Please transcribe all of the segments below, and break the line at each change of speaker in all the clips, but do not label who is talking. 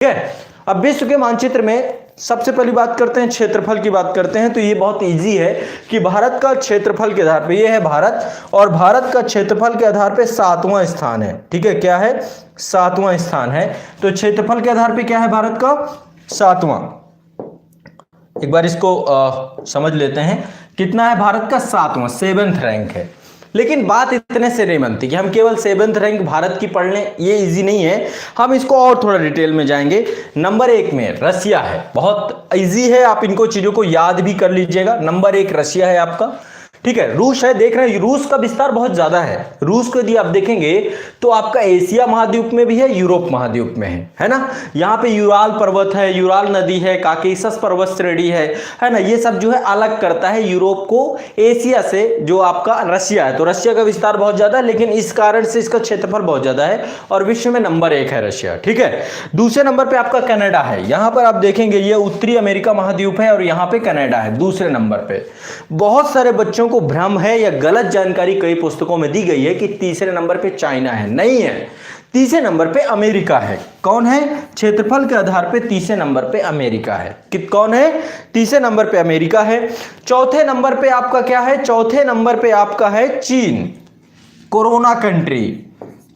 ठीक है। अब विश्व के मानचित्र में सबसे पहली बात करते हैं, क्षेत्रफल की बात करते हैं। तो ये बहुत इजी है कि भारत का क्षेत्रफल के आधार पे, ये है भारत, और भारत का क्षेत्रफल के आधार पे 7वां स्थान है। ठीक है, क्या है? 7वां स्थान है। तो क्षेत्रफल के आधार पे क्या है भारत का? 7वां। एक बार इसको समझ लेते हैं, कितना है भारत का? 7वां, 7th रैंक है। लेकिन बात इतने से नहीं बनती कि हम केवल 7th रैंक भारत की पढ़ लें, ये इजी नहीं है। हम इसको और थोड़ा डिटेल में जाएंगे। नंबर 1 में रसिया है, बहुत इजी है, आप इनको चीजों को याद भी कर लीजिएगा। नंबर 1 रसिया है आपका। ठीक है, रूस है, देख रहे हैं रूस का विस्तार बहुत ज्यादा है। रूस को यदि आप देखेंगे तो आपका एशिया महाद्वीप में भी है, यूरोप महाद्वीप में है ना। यहाँ पे यूराल पर्वत है, यूराल नदी है, काकेशस पर्वत श्रेणी है ना। ये सब जो है अलग करता है यूरोप को एशिया से, जो आपका रशिया है। तो रशिया का विस्तार बहुत ज्यादा है, लेकिन इस कारण से इसका क्षेत्रफल बहुत ज्यादा है और विश्व में नंबर 1 है रशिया। ठीक है, दूसरे नंबर पे आपका कनाडा है। यहां पर आप देखेंगे ये उत्तरी अमेरिका महाद्वीप है और यहां पे कनाडा है दूसरे नंबर पे। बहुत सारे बच्चों को भ्रम है या गलत जानकारी कई पुस्तकों में दी गई है कि तीसरे नंबर पे चाइना है। नहीं है, तीसरे नंबर पे अमेरिका है। कौन है? क्षेत्रफल के आधार पे तीसरे नंबर पे अमेरिका है। कौन है? तीसरे नंबर पे अमेरिका है। चौथे नंबर पे आपका क्या है? चौथे नंबर पे आपका है चीन, कोरोना कंट्री।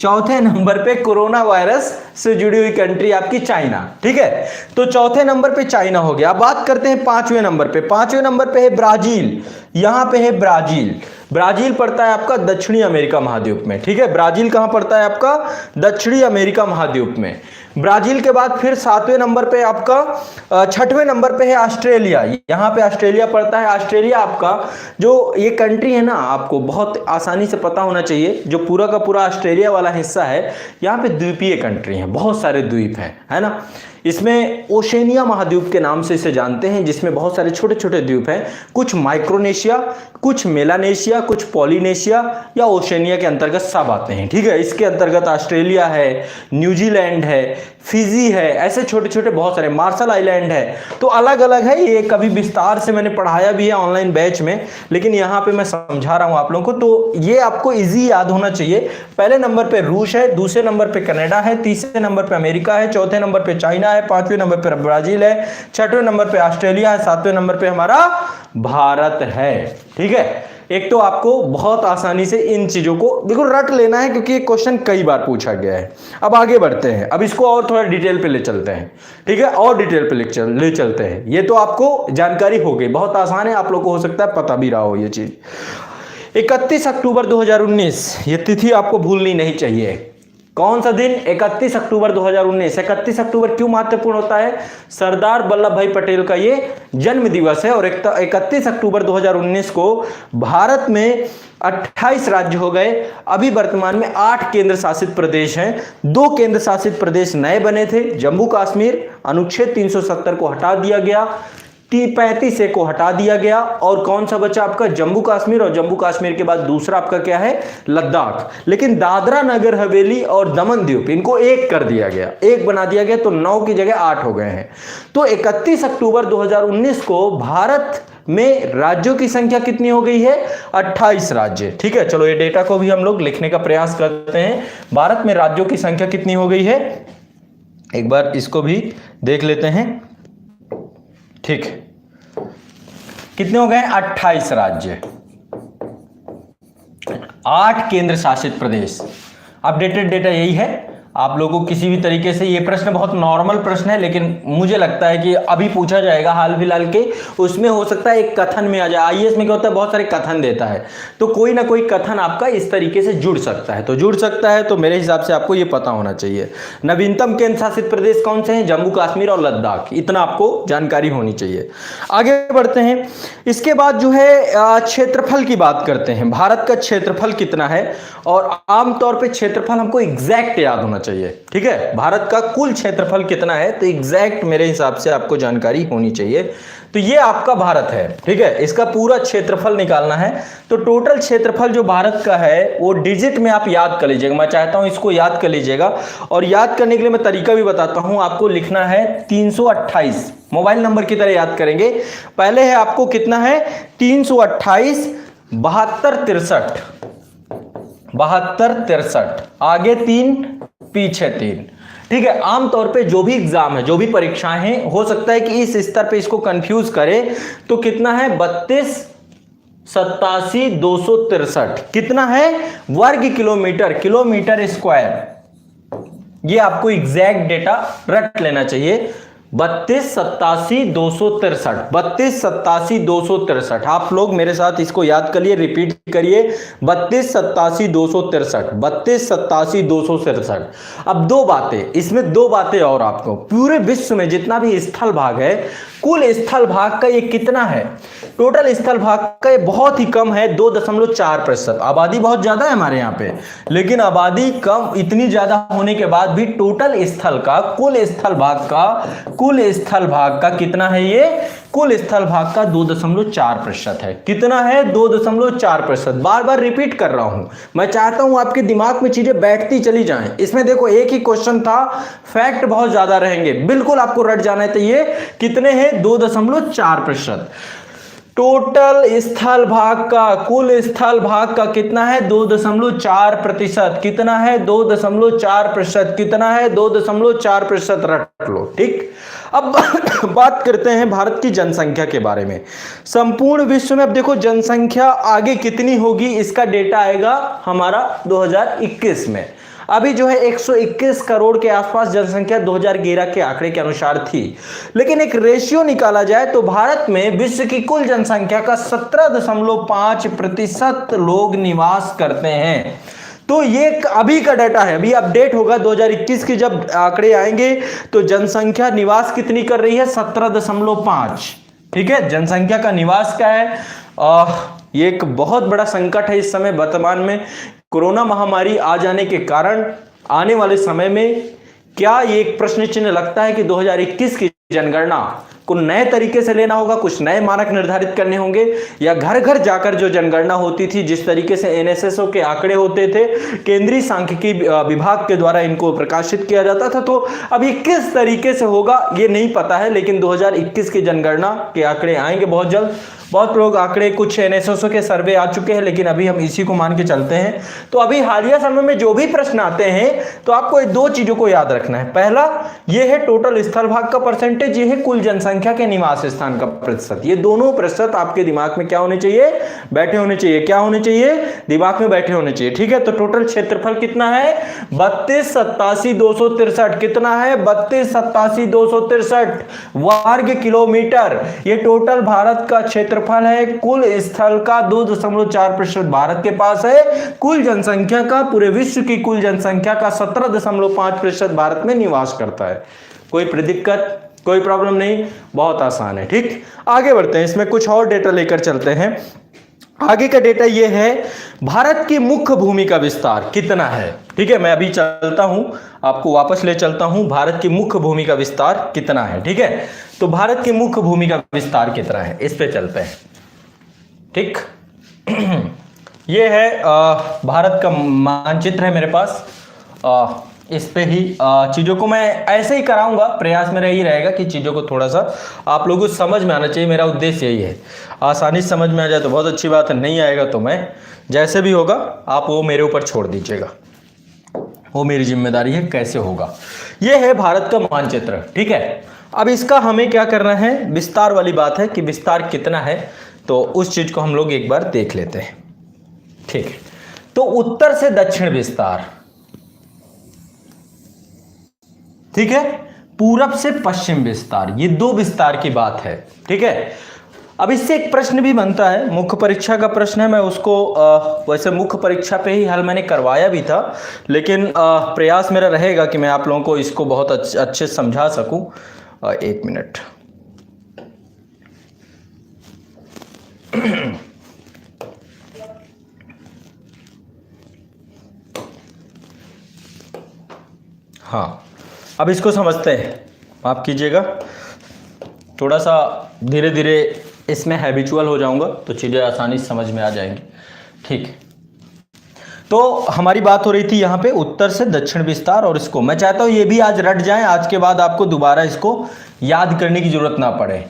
चौथे नंबर पे कोरोना वायरस से जुड़ी हुई कंट्री आपकी चाइना। ठीक है, तो चौथे नंबर पे चाइना हो गया। अब बात करते हैं 5वें नंबर पे। 5वें नंबर पे है ब्राजील। यहां पे है ब्राजील। ब्राजील पड़ता है आपका दक्षिणी अमेरिका महाद्वीप में। ठीक है, ब्राजील कहां पड़ता है आपका? दक्षिणी अमेरिका महाद्वीप में। ब्राजील के बाद फिर 7वें नंबर पे आपका 6वें नंबर पे है ऑस्ट्रेलिया। यहां पे ऑस्ट्रेलिया पड़ता है। ऑस्ट्रेलिया आपका जो ये कंट्री है ना, आपको बहुत आसानी से पता होना चाहिए, जो पूरा का पूरा ऑस्ट्रेलिया वाला हिस्सा है, यहाँ पे द्वीपीय कंट्री है, बहुत सारे द्वीप हैं, है ना। इसमें ओशेनिया महाद्वीप के नाम से इसे जानते हैं, जिसमें बहुत सारे छोटे छोटे द्वीप हैं। कुछ माइक्रोनेशिया, कुछ मेलानेशिया, कुछ पॉलिनेशिया या ओशेनिया के अंतर्गत सब आते हैं। ठीक है, इसके अंतर्गत ऑस्ट्रेलिया है, न्यूजीलैंड है, फिजी है, ऐसे छोटे छोटे बहुत सारे, मार्शल आइलैंड है। तो अलग अलग है ये, कभी विस्तार से मैंने पढ़ाया भी है ऑनलाइन बैच में, लेकिन यहाँ पे मैं समझा रहा हूँ आप लोगों को। तो ये आपको इजी याद होना चाहिए। पहले नंबर पे रूस है, दूसरे नंबर पे कनाडा है, तीसरे नंबर पे अमेरिका है, चौथे नंबर पे चाइना है, 5वें नंबर पे ब्राजील है, 6वें नंबर पे ऑस्ट्रेलिया है, 7वें नंबर पे हमारा भारत है। ठीक है, एक तो आपको बहुत आसानी से इन चीजों को बिल्कुल रट लेना है, क्योंकि ये क्वेश्चन कई बार पूछा गया है। अब आगे बढ़ते हैं, अब इसको और थोड़ा डिटेल पे ले चलते हैं। ठीक है, और डिटेल पे ले चलते हैं। ये तो आपको जानकारी हो गई, बहुत आसान है, आप लोग को हो सकता है पता भी रहा हो ये चीज। 31 अक्टूबर 2019, ये तिथि आपको भूलनी नहीं चाहिए। कौन सा दिन? 31 अक्टूबर 2019। 31 अक्टूबर क्यों महत्वपूर्ण होता है? सरदार वल्लभ भाई पटेल का ये जन्म दिवस है। और 31 अक्टूबर 2019 को भारत में 28 राज्य हो गए। अभी वर्तमान में 8 केंद्र शासित प्रदेश हैं। 2 केंद्र शासित प्रदेश नए बने थे। जम्मू कश्मीर अनुच्छेद 370 को हटा दिया गया, 35 को हटा दिया गया, और कौन सा बचा आपका? जम्मू कश्मीर। और जम्मू कश्मीर के बाद दूसरा आपका क्या है? लद्दाख। लेकिन दादरा नगर हवेली और दमन द्वीप, इनको एक कर दिया गया, एक बना दिया गया, तो 9 की जगह 8 हो गए हैं। तो 31 अक्टूबर 2019 को भारत में राज्यों की संख्या कितनी हो गई है? 28 राज्य। ठीक है, चलो ये डेटा को भी हम लोग लिखने का प्रयास करते हैं। भारत में राज्यों की संख्या कितनी हो गई है, एक बार इसको भी देख लेते हैं। ठीक, कितने हो गए? 28 राज्य, 8 केंद्र शासित प्रदेश। अपडेटेड डेटा यही है। आप लोगों को किसी भी तरीके से, ये प्रश्न बहुत नॉर्मल प्रश्न है, लेकिन मुझे लगता है कि अभी पूछा जाएगा हाल फिलहाल के, उसमें हो सकता है एक कथन में आ जाए। आईएएस में क्या होता है, बहुत सारे कथन देता है, तो कोई ना कोई कथन आपका इस तरीके से जुड़ सकता है। तो जुड़ सकता है, तो मेरे हिसाब से आपको ये पता होना चाहिए। नवीनतम केंद्र शासित प्रदेश कौन से हैं? जम्मू कश्मीर और लद्दाख। इतना आपको जानकारी होनी चाहिए। आगे बढ़ते हैं। इसके बाद जो है क्षेत्रफल की बात करते हैं। भारत का क्षेत्रफल कितना है? और आमतौर पर क्षेत्रफल हमको एग्जैक्ट याद होना चाहिए। ठीक है, भारत का कुल क्षेत्रफल कितना है, तो एग्जैक्ट मेरे हिसाब से आपको जानकारी होनी चाहिए। तो ये आपका भारत है। ठीक है, इसका पूरा क्षेत्रफल निकालना है। तो टोटल क्षेत्रफल जो भारत का है वो डिजिट में आप याद कर लीजिएगा। मैं चाहता हूं इसको याद कर लीजिएगा, और याद करने के लिए मैं तरीका भी बताता हूं। आपको लिखना है 328, मोबाइल नंबर की तरह याद करेंगे। पहले है आपको कितना है? 328 72 63, आगे 3 पीछे 3। ठीक है, आमतौर पे जो भी एग्जाम है, जो भी परीक्षाएं हैं, हो सकता है कि इस स्तर पे इसको कंफ्यूज करे। तो कितना है 3287,263 कितना है वर्ग किलोमीटर, किलोमीटर स्क्वायर। ये आपको एग्जैक्ट डेटा रट लेना चाहिए। 3287,263, 3287,263। आप लोग मेरे साथ इसको याद करिए, रिपीट करिए, 3287,263, 3287,263। अब दो बातें, इसमें दो बातें और आपको, पूरे विश्व में जितना भी स्थल भाग है, कुल स्थल भाग का ये कितना है, टोटल स्थल भाग का ये बहुत ही कम है, 2.4%। आबादी बहुत ज्यादा है हमारे यहाँ पे, लेकिन आबादी कम, इतनी ज्यादा होने के बाद भी टोटल स्थल का, कुल स्थल भाग का कितना है, ये कुल स्थल भाग का 2.4% है। कितना है 2.4%। बार बार रिपीट कर रहा हूं, मैं चाहता हूं आपके दिमाग में चीजें बैठती चली जाएं। इसमें देखो एक ही क्वेश्चन था, फैक्ट बहुत ज्यादा रहेंगे, बिल्कुल आपको रट जाना चाहिए। कितने हैं 2.4%। टोटल स्थल भाग का, कुल स्थल भाग का कितना है 2.4%। कितना है 2.4%। कितना है 2.4%। रट लो, ठीक। अब बात करते हैं भारत की जनसंख्या के बारे में। संपूर्ण विश्व में अब देखो जनसंख्या आगे कितनी होगी, इसका डेटा आएगा हमारा 2021 में। अभी जो है 121 करोड़ के आसपास जनसंख्या 2011 के आंकड़े के अनुसार थी, लेकिन एक रेशियो निकाला जाए तो भारत में विश्व की कुल जनसंख्या का 17.5% लोग निवास करते हैं। तो ये अभी का डाटा है, अभी अपडेट होगा 2021 की जब आंकड़े आएंगे तो जनसंख्या निवास कितनी कर रही है 17.5। ठीक है, जनसंख्या का निवास क्या है। ये एक बहुत बड़ा संकट है इस समय वर्तमान में। कोरोना महामारी आ जाने के कारण आने वाले समय में क्या ये एक प्रश्न चिन्ह लगता है कि 2021 की जनगणना को नए तरीके से लेना होगा, कुछ नए मानक निर्धारित करने होंगे, या घर घर जाकर जो जनगणना होती थी, जिस तरीके से एनएसएसओ के आंकड़े होते थे, केंद्रीय सांख्यिकी विभाग के द्वारा इनको प्रकाशित किया जाता था, तो अब ये किस तरीके से होगा ये नहीं पता है। लेकिन 2021 की जनगणना के आंकड़े आएंगे बहुत जल्द। बहुत लोग आंकड़े, कुछ एनएसएसओ के सर्वे आ चुके हैं, लेकिन अभी हम इसी को मान के चलते हैं। तो अभी हालिया समय में जो भी प्रश्न आते हैं तो आपको दो चीजों को याद रखना है। पहला ये है टोटल स्थल भाग का परसेंटेज, ये है कुल जनसंख्या के निवास स्थान का प्रतिशत। ये दोनों प्रतिशत आपके दिमाग में क्या होने चाहिए, बैठे होने चाहिए। क्या होने चाहिए, दिमाग में बैठे होने चाहिए। ठीक है, तो टोटल क्षेत्रफल कितना है 3287,263। कितना है 3287,263 वर्ग किलोमीटर। ये टोटल भारत का क्षेत्रफल है। कुल स्थल का 2.4% भारत के पास है। कुल जनसंख्या का, पूरे विश्व की कुल जनसंख्या का 17.5% भारत में निवास करता है। कोई दिक्कत, कोई प्रॉब्लम नहीं, बहुत आसान है। ठीक, आगे बढ़ते हैं, इसमें कुछ और डेटा लेकर चलते हैं। आगे का डेटा यह है भारत की मुख्य भूमि का विस्तार कितना है। ठीक है, मैं अभी चलता हूं, आपको वापस ले चलता हूं। भारत की मुख्य भूमि का विस्तार कितना है। ठीक है, तो भारत की मुख्य भूमि का विस्तार कितना है, इस पे चलते हैं। ठीक, ये है भारत का मानचित्र है मेरे पास। इस पे ही चीज़ों को मैं ऐसे ही कराऊंगा, प्रयास मेरा यही रहेगा कि चीज़ों को थोड़ा सा आप लोगों को समझ में आना चाहिए। मेरा उद्देश्य यही है, आसानी से समझ में आ जाए तो बहुत अच्छी बात है, नहीं आएगा तो मैं जैसे भी होगा आप वो मेरे ऊपर छोड़ दीजिएगा, वो मेरी जिम्मेदारी है कैसे होगा। ये है भारत का मानचित्र। ठीक है, अब इसका हमें क्या करना है, विस्तार वाली बात है कि विस्तार कितना है, तो उस चीज़ को हम लोग एक बार देख लेते हैं। ठीक है, तो उत्तर से दक्षिण विस्तार, ठीक है, पूरब से पश्चिम विस्तार, ये दो विस्तार की बात है। ठीक है, अब इससे एक प्रश्न भी बनता है, मुख्य परीक्षा का प्रश्न है। मैं उसको वैसे मुख्य परीक्षा पे ही हल मैंने करवाया भी था, लेकिन प्रयास मेरा रहेगा कि मैं आप लोगों को इसको बहुत अच्छे से समझा सकूं। एक मिनट, हाँ, अब इसको समझते हैं। माफ कीजिएगा, थोड़ा सा धीरे धीरे इसमें हैबिचुअल हो जाऊंगा तो चीज़ें आसानी से समझ में आ जाएंगी। ठीक, तो हमारी बात हो रही थी यहाँ पे उत्तर से दक्षिण विस्तार, और इसको मैं चाहता हूँ ये भी आज रट जाए, आज के बाद आपको दोबारा इसको याद करने की जरूरत ना पड़े।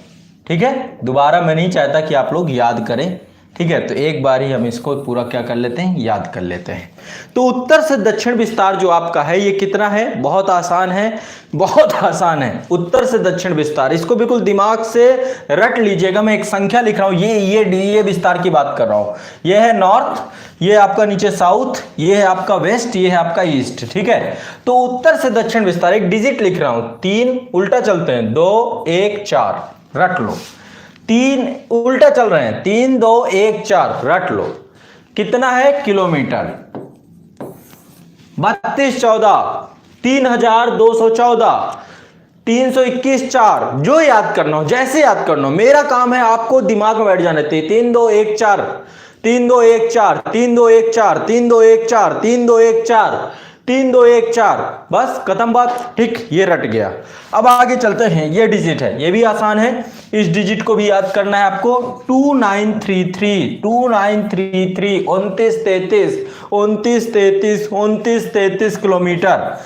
ठीक है, दोबारा मैं नहीं चाहता कि आप लोग याद करें ठीक है, तो एक बार ही हम इसको पूरा क्या कर लेते हैं, याद कर लेते हैं। तो उत्तर से दक्षिण विस्तार जो आपका है ये कितना है, बहुत आसान है, बहुत आसान है। उत्तर से दक्षिण विस्तार, इसको बिल्कुल दिमाग से रट लीजिएगा। मैं एक संख्या लिख रहा हूं, ये विस्तार की बात कर रहा हूं। ये है नॉर्थ, ये आपका नीचे साउथ, ये है आपका वेस्ट, ये है आपका ईस्ट। ठीक है, तो उत्तर से दक्षिण विस्तार, एक डिजिट लिख रहा हूं, 3 उल्टा चलते हैं, 2 1 4 रट लो। 3 उल्टा चल रहे हैं, 3 2 1 4 रट लो। कितना है किलोमीटर, 32 14 3214 321 4, जो याद करना हो, जैसे याद करना हो। मेरा काम है आपको दिमाग में बैठ जाने चाहिए। 3 2 1 4 3 2 1 4 3 2 1 4 3 2 1 4 3 2 1 4 3 2 1 4, बस खत्म बात। ठीक, ये रट गया। अब आगे चलते हैं, ये डिजिट है, ये भी आसान है, इस डिजिट को भी याद करना है आपको। 2933 2933 29 33 29 33 29 33 किलोमीटर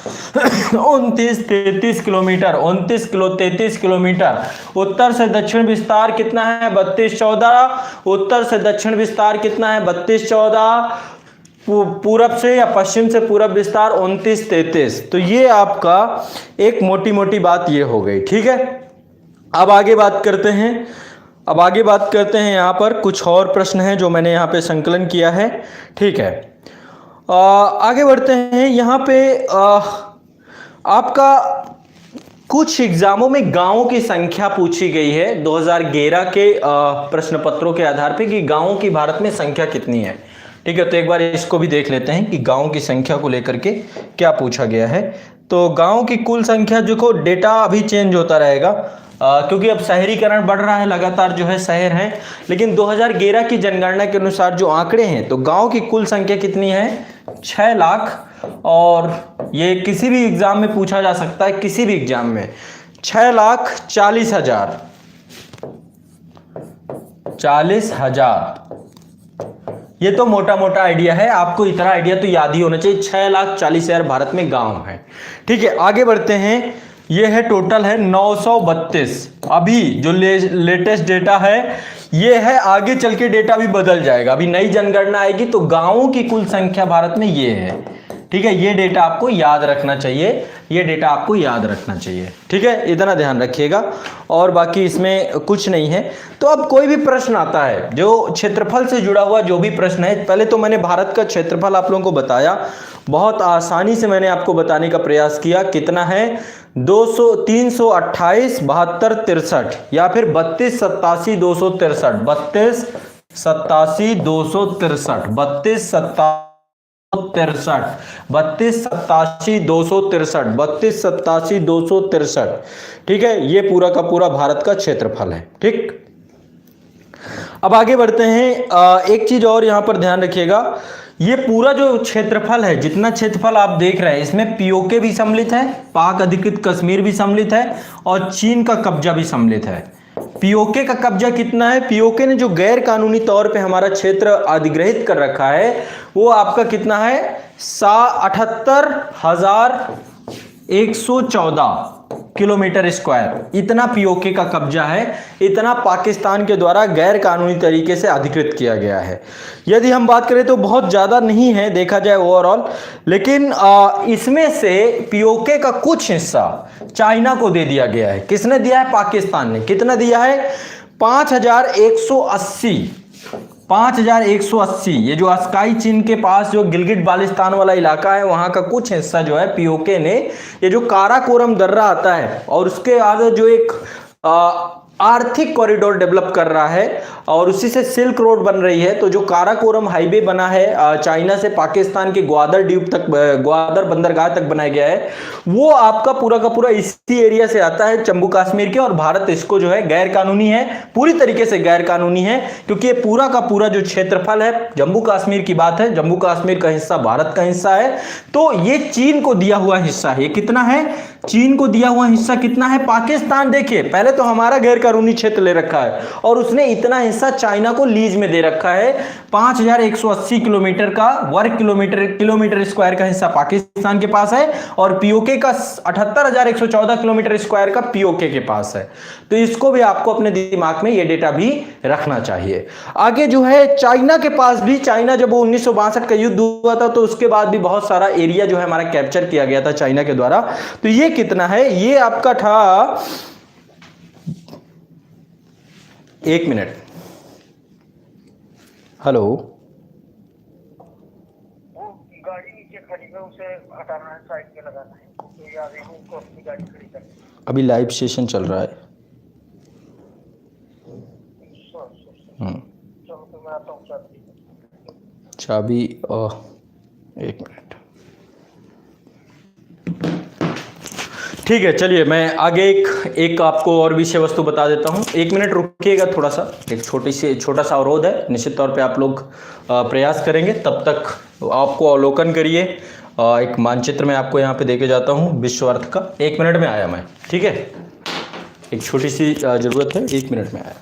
29 33 किलोमीटर 29 किलो 33 किलोमीटर। उत्तर से दक्षिण विस्तार कितना है, 32 14। उत्तर से दक्षिण विस्तार कितना है, 32 14। पूरब से या पश्चिम से पूरब विस्तार 29 33। तो ये आपका एक मोटी मोटी बात ये हो गई। ठीक है, अब आगे बात करते हैं। अब आगे बात करते हैं, यहाँ पर कुछ और प्रश्न हैं जो मैंने यहाँ पे संकलन किया है। ठीक है, आगे बढ़ते हैं। यहाँ पे आपका कुछ एग्जामों में गांवों की संख्या पूछी गई है 2011 के प्रश्न पत्रों के आधार पे कि गांवों की भारत में संख्या कितनी है। ठीक है, तो एक बार इसको भी देख लेते हैं कि गांवों की संख्या को लेकर के क्या पूछा गया है। तो गांवों की कुल संख्या जो डेटा अभी चेंज होता रहेगा, क्योंकि अब शहरीकरण बढ़ रहा है, लगातार जो है शहर हैं। लेकिन 2011 की जनगणना के अनुसार जो आंकड़े हैं, तो गांव की कुल संख्या कितनी है, 6 लाख। और ये किसी भी एग्जाम में पूछा जा सकता है, किसी भी एग्जाम में 6,40,000 40,000। ये तो मोटा मोटा आइडिया है, आपको इतना आइडिया तो याद ही होना चाहिए। 6,40,000 भारत में गांव है। ठीक है, आगे बढ़ते हैं। ये है टोटल है 932। अभी जो लेटेस्ट डेटा है ये है, आगे चल के डेटा भी बदल जाएगा। अभी नई जनगणना आएगी तो गांवों की कुल संख्या भारत में ये है। ठीक है, ये डेटा आपको याद रखना चाहिए, ये डेटा आपको याद रखना चाहिए। ठीक है, इतना ध्यान रखिएगा, और बाकी इसमें कुछ नहीं है। तो अब कोई भी प्रश्न आता है जो क्षेत्रफल से जुड़ा हुआ, जो भी प्रश्न है, पहले तो मैंने भारत का क्षेत्रफल आप लोगों को बताया, बहुत आसानी से मैंने आपको बताने का प्रयास किया। कितना है, 328 72 63 या फिर 32 87 263 32 87 263 32 87 263 32 87 263। ठीक है, ये पूरा का पूरा भारत का क्षेत्रफल है। ठीक, अब आगे बढ़ते हैं। एक चीज और यहां पर ध्यान रखिएगा, ये पूरा जो क्षेत्रफल है, जितना क्षेत्रफल आप देख रहे हैं, इसमें पीओके भी सम्मिलित है, पाक अधिकृत कश्मीर भी सम्मिलित है, और चीन का कब्जा भी सम्मिलित है। पीओके का कब्जा कितना है, पीओके ने जो गैर कानूनी तौर पे हमारा क्षेत्र अधिग्रहित कर रखा है, वो आपका कितना है, 78,114 किलोमीटर स्क्वायर। इतना पीओके का कब्जा है, इतना पाकिस्तान के द्वारा गैर कानूनी तरीके से अधिकृत किया गया है। यदि हम बात करें तो बहुत ज़्यादा नहीं है देखा जाए ओवरऑल, लेकिन इसमें से पीओके का कुछ हिस्सा चाइना को दे दिया गया है। किसने दिया है, पाकिस्तान ने। कितना दिया है, 5,180। ये जो अस्काई चीन के पास जो गिलगिट बाल्टिस्तान वाला इलाका है, वहां का कुछ हिस्सा जो है पीओके ने, ये जो काराकोरम दर्रा आता है और उसके आगे जो एक आर्थिक कॉरिडोर डेवलप कर रहा है और उसी से सिल्क रोड बन रही है। तो जो काराकोरम हाईवे बना है चाइना से पाकिस्तान के ग्वादर द्वीप तक, ग्वादर बंदरगाह तक बनाया गया है, वो आपका पूरा का पूरा इसी एरिया से आता है, जम्मू कश्मीर के। और भारत इसको जो है गैर कानूनी है, पूरी तरीके से गैर कानूनी है, क्योंकि ये पूरा का पूरा जो क्षेत्रफल है, जम्मू कश्मीर की बात है, जम्मू कश्मीर का हिस्सा भारत का हिस्सा है, तो ये चीन को दिया हुआ हिस्सा है। ये कितना है, चीन को दिया हुआ हिस्सा कितना है? पाकिस्तान देखिए पहले तो हमारा गैर कानूनी क्षेत्र ले रखा है और उसने इतना हिस्सा चाइना को लीज में दे रखा है। 5180 किलोमीटर का वर्ग किलोमीटर स्क्वायर का हिस्सा पाकिस्तान के पास है और पीओके का 78,114 किलोमीटर स्क्वायर का पीओके के पास है। तो इसको भी आपको अपने दिमाग में ये डेटा भी रखना चाहिए। आगे जो है चाइना के पास भी, चाइना जब 1962 का युद्ध हुआ था तो उसके बाद भी बहुत सारा एरिया जो है हमारा कैप्चर किया गया था चाइना के द्वारा। तो ये कितना है? ये आपका था, एक मिनट, हेलो,
गाड़ी नीचे खड़ी है, उसे हटाना है, साइड पे लगाना है, तो ये आगे हमको अपनी गाड़ी खड़ी करनी है।
अभी लाइव सेशन चल रहा है।
चलो तो मैं आता हूँ
चाबी, एक मिनट, ठीक है। चलिए मैं आगे एक आपको और विषय वस्तु बता देता हूं। एक मिनट रुकिएगा थोड़ा सा, एक छोटा सा अवरोध है, निश्चित तौर पे आप लोग प्रयास करेंगे, तब तक आपको अवलोकन करिए। एक मानचित्र में आपको यहाँ पे देके जाता हूँ विश्व अर्थ का। एक मिनट में आया मैं, ठीक है, एक छोटी सी जरूरत है, एक मिनट में आया।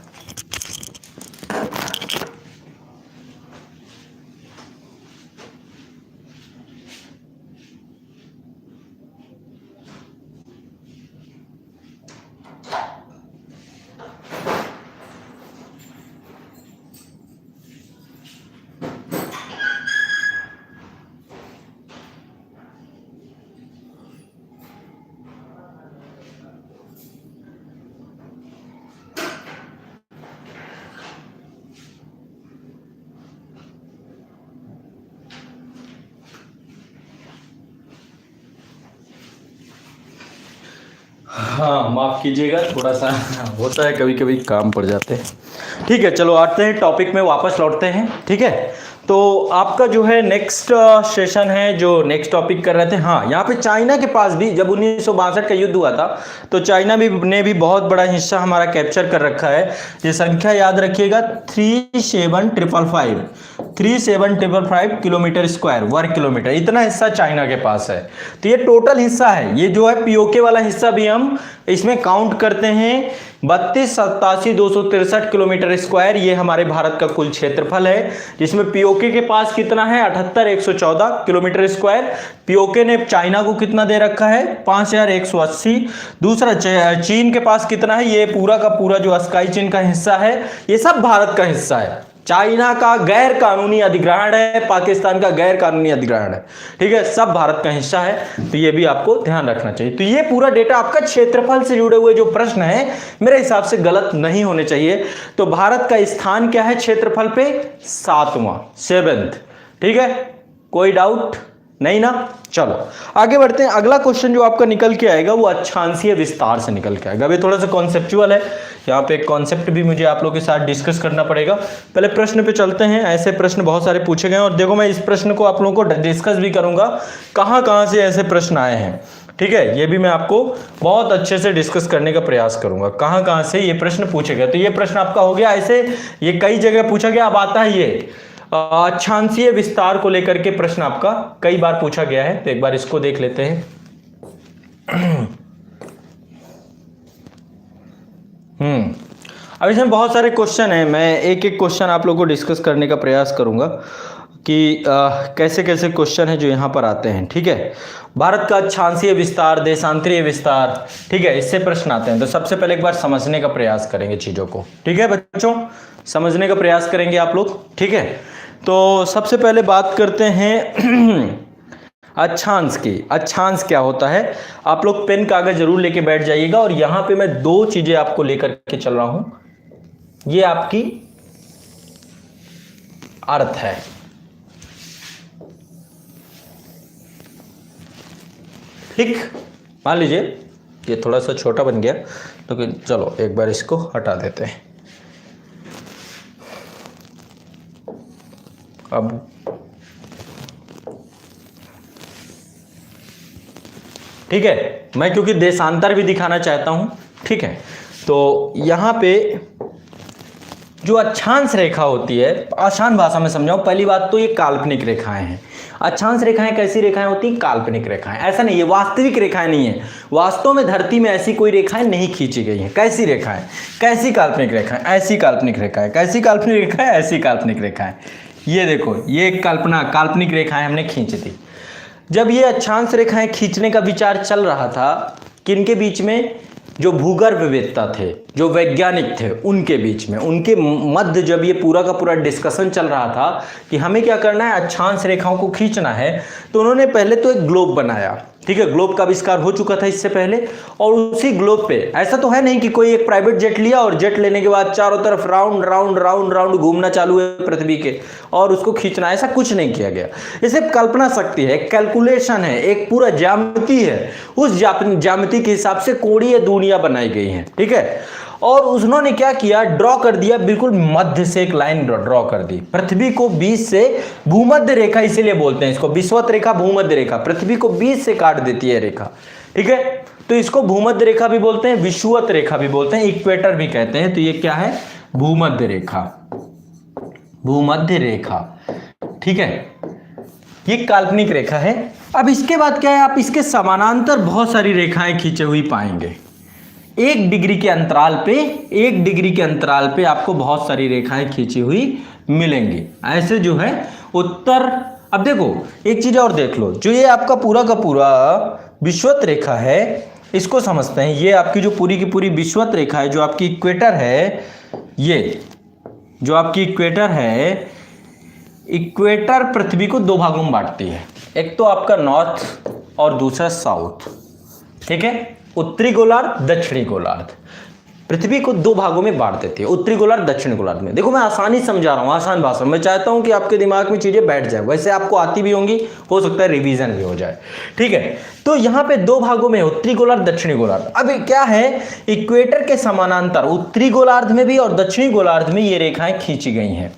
हाँ माफ़ कीजिएगा, थोड़ा सा होता है, कभी कभी काम पड़ जाते हैं। ठीक है, चलो आते हैं टॉपिक में, वापस लौटते हैं। ठीक है, तो आपका जो है नेक्स्ट सेशन है जो नेक्स्ट टॉपिक कर रहे थे। हाँ, यहाँ पे चाइना के पास भी जब 1962 का युद्ध हुआ था तो चाइना ने भी बहुत बड़ा हिस्सा हमारा कैप्चर कर रखा है। ये संख्या याद रखिएगा, 3755 किलोमीटर स्क्वायर, वर्ग किलोमीटर, इतना हिस्सा चाइना के पास है। तो ये टोटल हिस्सा है। ये जो है पीओके वाला हिस्सा भी हम इसमें काउंट करते हैं। 32,87,263 किलोमीटर स्क्वायर ये हमारे भारत का कुल क्षेत्रफल है, जिसमें पीओके के पास कितना है? 78,114 किलोमीटर स्क्वायर। पीओके ने चाइना को कितना दे रखा है? 5,180। दूसरा चीन के पास कितना है? ये पूरा का पूरा जो स्काई चीन का हिस्सा है ये सब भारत का हिस्सा है। चाइना का गैर कानूनी अधिग्रहण है, पाकिस्तान का गैर कानूनी अधिग्रहण है। ठीक है, सब भारत का हिस्सा है, तो ये भी आपको ध्यान रखना चाहिए। तो ये पूरा डेटा आपका क्षेत्रफल से जुड़े हुए जो प्रश्न है मेरे हिसाब से गलत नहीं होने चाहिए। तो भारत का स्थान क्या है क्षेत्रफल पे? 7वां। ठीक है, कोई डाउट नहीं ना? चलो आगे बढ़ते हैं। अगला क्वेश्चन जो आपका निकल के आएगा वो अक्षांशीय विस्तार से निकल के आएगा। अभी थोड़ा सा कॉन्सेप्चुअल है, यहाँ पे एक कॉन्सेप्ट भी मुझे आप लोगों के साथ डिस्कस करना पड़ेगा। पहले प्रश्न पे चलते हैं। ऐसे प्रश्न बहुत सारे पूछे गए और देखो मैं इस प्रश्न को आप लोगों को डिस्कस भी करूंगा, कहाँ से ऐसे प्रश्न आए हैं। ठीक है, ये भी मैं आपको बहुत अच्छे से डिस्कस करने का प्रयास करूंगा, कहाँ से ये प्रश्न पूछे गए। तो ये प्रश्न आपका हो गया, ऐसे ये कई जगह पूछा गया। अब आता है ये अक्षांशीय विस्तार को लेकर के प्रश्न आपका कई बार पूछा गया है, तो एक बार इसको देख लेते हैं। अब इसमें बहुत सारे क्वेश्चन हैं, मैं एक एक क्वेश्चन आप लोगों को डिस्कस करने का प्रयास करूंगा कि कैसे कैसे क्वेश्चन है जो यहाँ पर आते हैं। ठीक है, भारत का अक्षांशीय विस्तार, देशांतरीय विस्तार, ठीक है, इससे प्रश्न आते हैं। तो सबसे पहले एक बार समझने का प्रयास करेंगे चीज़ों को। ठीक है बच्चों, समझने का प्रयास करेंगे आप लोग। ठीक है, तो सबसे पहले बात करते हैं अक्षांश की। अक्षांश क्या होता है? आप लोग पेन कागज जरूर लेके बैठ जाइएगा और यहाँ पे मैं दो चीजें आपको लेकर के चल रहा हूं। ये आपकी अर्थ है, ठीक, मान लीजिए ये थोड़ा सा छोटा बन गया, तो चलो एक बार इसको हटा देते हैं। अब ठीक है, मैं क्योंकि देशांतर भी दिखाना चाहता हूं। ठीक है, तो यहां पे जो अक्षांश रेखा होती है, आसान भाषा में समझाऊं, पहली बात तो ये काल्पनिक रेखाएं हैं। अक्षांश रेखाएं कैसी रेखाएं होती हैं? काल्पनिक रेखाएं। ऐसा नहीं है, वास्तविक रेखाएं नहीं है, वास्तव में धरती में ऐसी कोई रेखाएं नहीं खींची गई हैं। कैसी रेखाएं? कैसी काल्पनिक रेखाएं? ऐसी काल्पनिक रेखाएं। कैसी काल्पनिक रेखाएं? ऐसी काल्पनिक रेखाएं। ये देखो, ये एक काल्पनिक रेखाएं हमने खींची थी। जब ये अक्षांश रेखाएं खींचने का विचार चल रहा था, किनके बीच में? जो भूगर्भवेत्ता थे, जो वैज्ञानिक थे, उनके बीच में, उनके मध्य जब ये पूरा का पूरा डिस्कशन चल रहा था कि हमें क्या करना है, अक्षांश रेखाओं को खींचना है, तो उन्होंने पहले तो एक ग्लोब बनाया। ठीक है, ग्लोब का आविष्कार हो चुका था इससे पहले, और उसी ग्लोब पे ऐसा तो है नहीं कि कोई एक प्राइवेट जेट लिया और जेट लेने के बाद चारों तरफ राउंड राउंड राउंड राउंड घूमना चालू है पृथ्वी के और उसको खींचना, ऐसा कुछ नहीं किया गया। इसे कल्पना शक्ति है, कैलकुलेशन है, एक पूरा ज्यामिति है, उस ज्यामिति के हिसाब से कोणीय दूरियां बनाई गई हैं। ठीक है, और उन्होंने क्या किया, ड्रॉ कर दिया, बिल्कुल मध्य से एक लाइन ड्रॉ कर दी, पृथ्वी को बीच से, भूमध्य रेखा इसीलिए बोलते हैं इसको, विषुवत रेखा, भूमध्य रेखा, पृथ्वी को बीच से काट देती है रेखा। ठीक है, तो इसको भूमध्य रेखा भी बोलते हैं, विषुवत रेखा भी बोलते हैं, इक्वेटर भी कहते हैं। तो ये क्या है? भूमध्य रेखा, भूमध्य रेखा। ठीक है, ये काल्पनिक रेखा है। अब इसके बाद क्या है, आप इसके समानांतर बहुत सारी रेखाएं खींचे हुई पाएंगे। 1 डिग्री के अंतराल पे, 1 डिग्री के अंतराल पे आपको बहुत सारी रेखाएं खींची हुई मिलेंगी। ऐसे जो है उत्तर, अब देखो एक चीज और देख लो, जो ये आपका पूरा का पूरा विषुवत रेखा है, इसको समझते हैं। ये आपकी जो पूरी की पूरी विषुवत रेखा है, जो आपकी इक्वेटर है, ये जो आपकी इक्वेटर है, इक्वेटर पृथ्वी को 2 भागों में बांटती है। एक तो आपका नॉर्थ और दूसरा साउथ। ठीक है, उत्तरी गोलार्ध, दक्षिणी गोलार्ध, पृथ्वी को 2 भागों में बांट देती है, उत्तरी गोलार्ध, दक्षिणी गोलार्ध में। देखो मैं आसानी समझा रहा हूँ, आसान भाषा में, मैं चाहता हूँ कि आपके दिमाग में चीजें बैठ जाए। वैसे आपको आती भी होंगी, हो सकता है रिवीजन भी हो जाए। ठीक है, तो यहाँ पे 2 भागों में, उत्तरी गोलार्ध, दक्षिणी गोलार्ध। अब क्या है, इक्वेटर के समानांतर उत्तरी गोलार्ध में भी और दक्षिणी गोलार्ध में ये रेखाएं खींची गई हैं।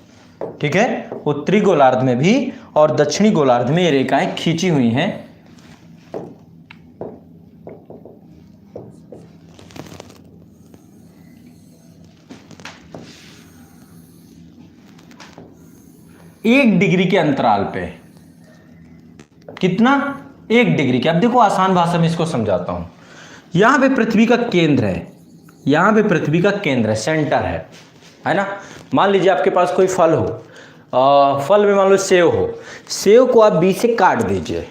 ठीक है, उत्तरी गोलार्ध में भी और दक्षिणी गोलार्ध में ये रेखाएं खींची हुई हैं। एक डिग्री के अंतराल पे, कितना? 1 डिग्री के। अब देखो आसान भाषा में इसको समझाता हूं। यहां पे पृथ्वी का केंद्र है, यहां पे पृथ्वी का केंद्र है, सेंटर है ना। मान लीजिए आपके पास कोई फल हो, फल में मान लो सेव हो, सेव को आप बीच से काट दीजिए।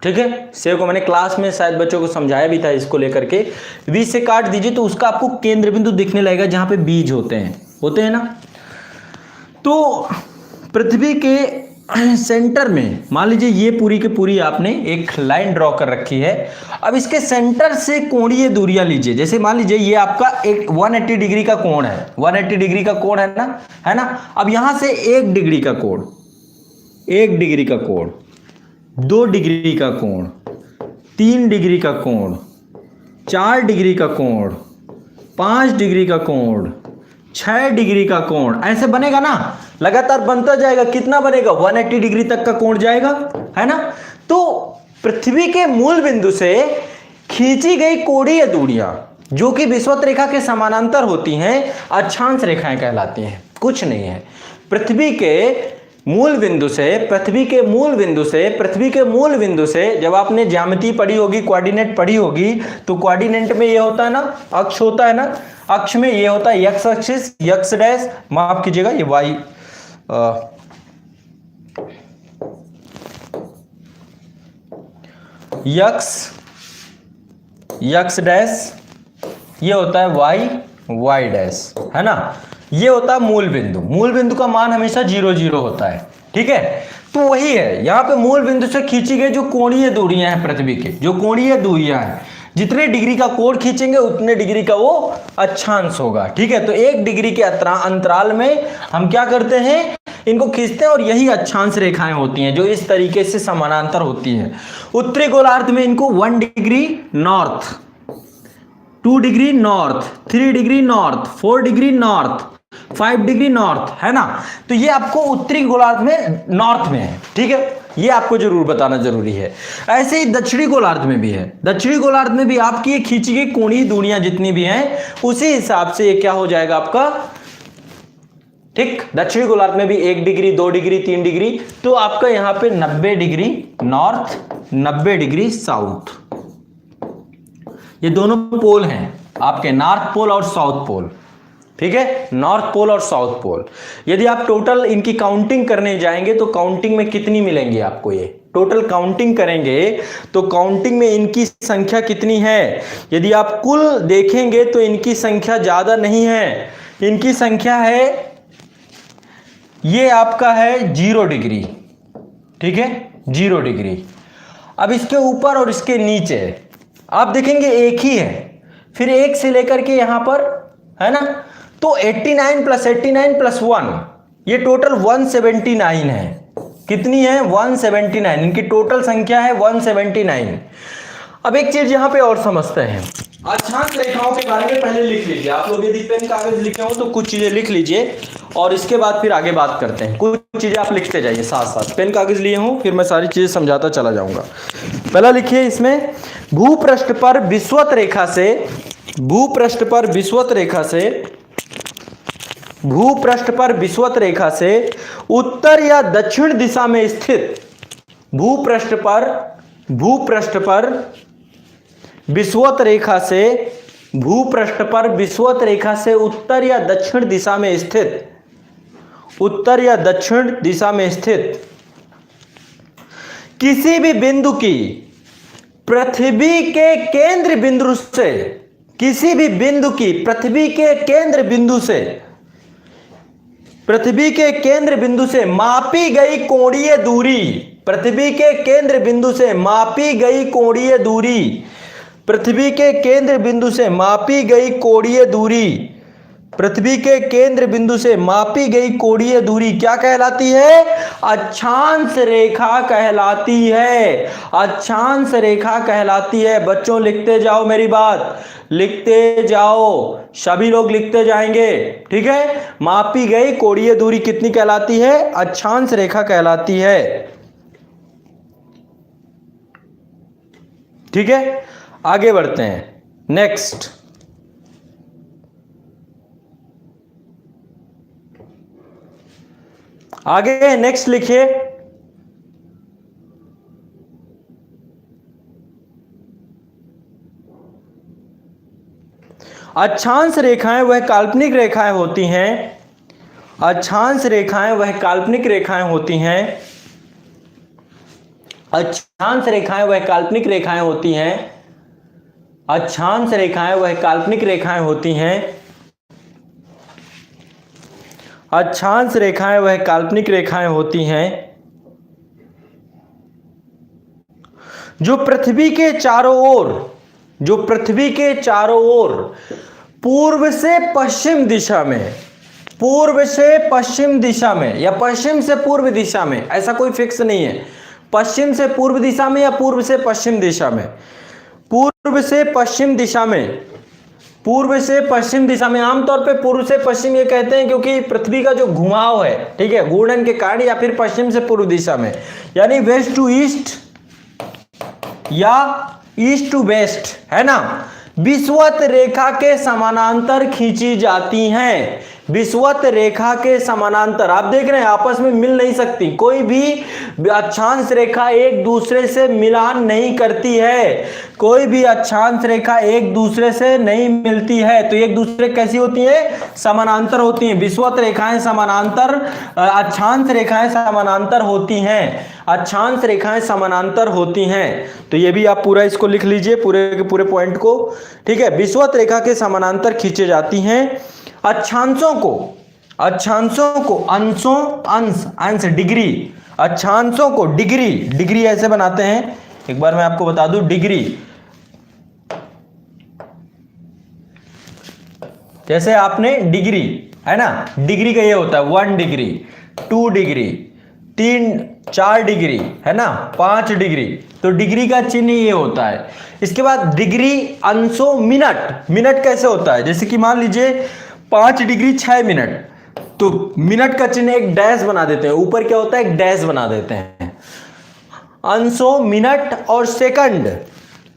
ठीक है, सेव को मैंने क्लास में शायद बच्चों को समझाया भी था, इसको लेकर के बीच से काट दीजिए तो उसका आपको केंद्र बिंदु दिखने लगेगा जहां पे बीज होते हैं ना। तो पृथ्वी के सेंटर में मान लीजिए ये पूरी की पूरी आपने एक लाइन ड्रॉ कर रखी है। अब इसके सेंटर से कोणीय दूरियां लीजिए। जैसे मान लीजिए ये आपका एक 180 डिग्री का कोण है, 180 डिग्री का कोण है ना। अब यहां से 1 डिग्री का कोण, 1 डिग्री का कोण, 2 डिग्री का कोण, 3 डिग्री का कोण, 4 डिग्री का कोण, 5 डिग्री का कोण, 6 डिग्री का कोण, ऐसे बनेगा ना, लगातार बनता जाएगा। कितना बनेगा? 180 डिग्री तक का कोण जाएगा, है ना। तो पृथ्वी के मूल बिंदु से खींची गई कोणीय दूरियां जो कि विषुवत रेखा के समानांतर होती हैं, अक्षांश रेखाएं कहलाती हैं। कुछ नहीं है, पृथ्वी के मूल बिंदु से, पृथ्वी के मूल बिंदु से जब आपने ज्यामिति पढ़ी होगी, कोऑर्डिनेट पढ़ी होगी, तो कोऑर्डिनेट में ये होता है ना, अक्ष होता है ना, अक्ष में ये होता है एक्स एक्सिस, एक्स डैश, माफ कीजिएगा ये वाई, एक्स डैश, ये होता है वाई, वाई डैश, है ना। ये होता है मूल बिंदु। मूल बिंदु का मान हमेशा 0 0 होता है। ठीक है, तो वही है, यहां पे मूल बिंदु से खींची गई जो कोणीय दूरियां हैं पृथ्वी के, जो कोणीय दूरियां हैं, जितने डिग्री का कोण खींचेंगे उतने डिग्री का वो अक्षांश होगा। ठीक है, तो 1 डिग्री के अंतराल में हम क्या करते हैं, इनको खींचते हैं और यही अक्षांश रेखाएं होती हैं जो इस तरीके से समानांतर होती हैं। उत्तरी गोलार्ध में इनको 1 degree north, 2 degree north, 3 degree north, 4 degree north, 5 degree north, है ना। तो ये आपको उत्तरी गोलार्ध में नॉर्थ में है। ठीक है, ये आपको जरूर बताना जरूरी है। ऐसे ही दक्षिणी गोलार्ध में भी है। दक्षिणी गोलार्ध में भी आपकी ये खींची गई कोणीय दूरियां जितनी भी हैं, उसी हिसाब से ये क्या हो जाएगा आपका ठीक, दक्षिणी गोलार्ध में भी 1 डिग्री 2 डिग्री 3 डिग्री, तो आपका यहां पे 90 डिग्री नॉर्थ 90 डिग्री साउथ, ये दोनों पोल हैं आपके, नॉर्थ पोल और साउथ पोल। ठीक है, नॉर्थ पोल और साउथ पोल। यदि आप टोटल इनकी काउंटिंग करने जाएंगे तो काउंटिंग में कितनी मिलेंगी आपको, ये टोटल काउंटिंग करेंगे तो काउंटिंग में इनकी संख्या कितनी है, यदि आप कुल देखेंगे तो इनकी संख्या ज्यादा नहीं है, इनकी संख्या है, ये आपका है 0 डिग्री। ठीक है, 0 डिग्री। अब इसके ऊपर और इसके नीचे आप देखेंगे एक ही है, फिर एक से लेकर के यहां पर है ना, तो 89 + 89 + 1, ये टोटल 179 है। कितनी है, 179, इनकी टोटल संख्या है 179। अब एक चीज यहां पे और समझते हैं, अक्षांश रेखाओं के बारे में पहले लिख लीजिए आप लोग, यदि पेन कागज लिखे हो तो कुछ चीजें लिख लीजिए और इसके बाद फिर आगे बात करते हैं। कुछ चीजें आप लिखते जाइए साथ साथ, पेन कागज लिए हो फिर मैं सारी चीजें समझाता चला जाऊंगा। पहला लिखिए इसमें, भूपृष्ठ पर विषुवत रेखा से, भूपृष्ठ पर विषुवत रेखा से, भूपृष्ठ पर विषुवत रेखा से उत्तर या दक्षिण दिशा में स्थित, भूपृष्ठ पर विषुवत रेखा से, भूपृष्ठ पर विषुवत रेखा से उत्तर या दक्षिण दिशा में स्थित, उत्तर या दक्षिण दिशा में स्थित किसी भी बिंदु की पृथ्वी के केंद्र बिंदु से, किसी भी बिंदु की पृथ्वी के केंद्र बिंदु से, पृथ्वी के केंद्र बिंदु से मापी गई कोणीय दूरी, पृथ्वी के केंद्र बिंदु से मापी गई कोणीय दूरी, पृथ्वी के केंद्र बिंदु से मापी गई कोणीय दूरी, पृथ्वी के केंद्र बिंदु से मापी गई कोणीय दूरी क्या कहलाती है, अक्षांश रेखा कहलाती है, अक्षांश रेखा कहलाती है। बच्चों लिखते जाओ मेरी बात, लिखते जाओ, सभी लोग लिखते जाएंगे। ठीक है, मापी गई कोणीय दूरी कितनी कहलाती है, अक्षांश रेखा कहलाती है। ठीक है, आगे बढ़ते हैं, नेक्स्ट। आगे नेक्स्ट लिखिए, अक्षांश रेखाएं वह काल्पनिक रेखाएं होती हैं, अक्षांश रेखाएं वह काल्पनिक रेखाएं होती हैं, अक्षांश रेखाएं वह काल्पनिक रेखाएं होती हैं, अक्षांश रेखाएं वह काल्पनिक रेखाएं होती हैं, अक्षांश रेखाएं वह काल्पनिक रेखाएं होती हैं जो पृथ्वी के चारों ओर, जो पृथ्वी के चारों ओर पूर्व से पश्चिम दिशा में, पूर्व से पश्चिम दिशा में या पश्चिम से पूर्व दिशा में, ऐसा कोई फिक्स नहीं है, पश्चिम से पूर्व दिशा में या पूर्व से पश्चिम दिशा में, पूर्व से पश्चिम दिशा में, पूर्व से पश्चिम दिशा में। आमतौर पे पूर्व से पश्चिम ये कहते हैं क्योंकि पृथ्वी का जो घुमाव है, ठीक है, घूर्णन के कारण, या फिर पश्चिम से पूर्व दिशा में, यानी वेस्ट टू ईस्ट या ईस्ट टू वेस्ट, है ना, विषुवत रेखा के समानांतर खींची जाती हैं, विषुवत रेखा के समानांतर। आप देख रहे हैं आपस में मिल नहीं सकती, कोई भी अक्षांश रेखा एक दूसरे से मिलान नहीं करती है, कोई भी अक्षांश रेखा एक दूसरे से नहीं मिलती है, तो एक दूसरे कैसी होती है, समानांतर होती हैं। विषुवत रेखाएं समानांतर, अक्षांश रेखाएं समानांतर होती हैं, अक्षांश रेखाएं समानांतर होती हैं। तो ये भी आप पूरा इसको लिख लीजिए, पूरे के पूरे पॉइंट को। ठीक है, विषुवत रेखा के समानांतर खींचे जाती हैं। अक्षांशों को, अक्षांशों को अंशों, अंश, अंश डिग्री, अक्षांशों को डिग्री, डिग्री ऐसे बनाते हैं, एक बार मैं आपको बता दूं, डिग्री जैसे आपने डिग्री, है ना, डिग्री का ये होता है 1 डिग्री, 2 डिग्री, 4 डिग्री, है ना, 5 डिग्री, तो डिग्री का चिन्ह ये होता है। इसके बाद डिग्री, अंशों, मिनट, मिनट कैसे होता है, जैसे कि मान लीजिए 5 डिग्री 6 मिनट, तो मिनट का चिन्ह एक डैश बना देते हैं, ऊपर क्या होता है, एक डैश बना देते हैं। अंशों, मिनट और सेकंड,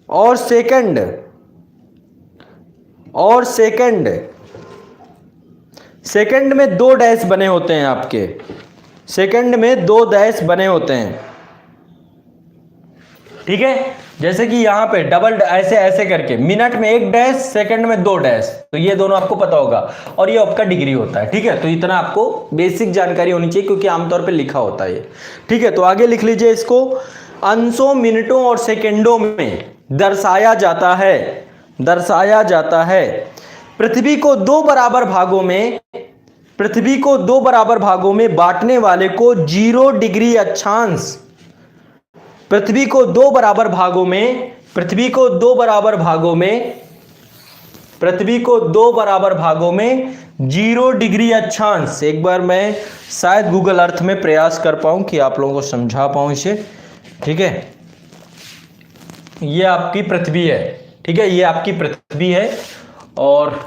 और सेकंड, और सेकंड, सेकंड में 2 डैश बने होते हैं आपके, सेकंड में 2 डैश बने होते हैं, ठीक है। जैसे कि यहां पे डबल ऐसे ऐसे करके मिनट में 1 डैश, सेकंड में 2 डैश, तो ये दोनों आपको पता होगा, और ये आपका डिग्री होता है, ठीक है। तो इतना आपको बेसिक जानकारी होनी चाहिए क्योंकि आमतौर पे लिखा होता है ये, ठीक है। तो आगे लिख लीजिए इसको, अंशों, मिनटों और सेकंडों में दर्शाया जाता है, दर्शाया जाता है। पृथ्वी को 2 बराबर भागों में, पृथ्वी को 2 बराबर भागों में बांटने वाले को 0 डिग्री अक्षांश, पृथ्वी को 2 बराबर भागों में, पृथ्वी को 2 बराबर भागों में, पृथ्वी को 2 बराबर भागों में 0 डिग्री अक्षांश। एक बार मैं शायद गूगल अर्थ में प्रयास कर पाऊं कि आप लोगों को समझा पाऊं इसे, ठीक है। ये आपकी पृथ्वी है, ठीक है, ये आपकी पृथ्वी है, और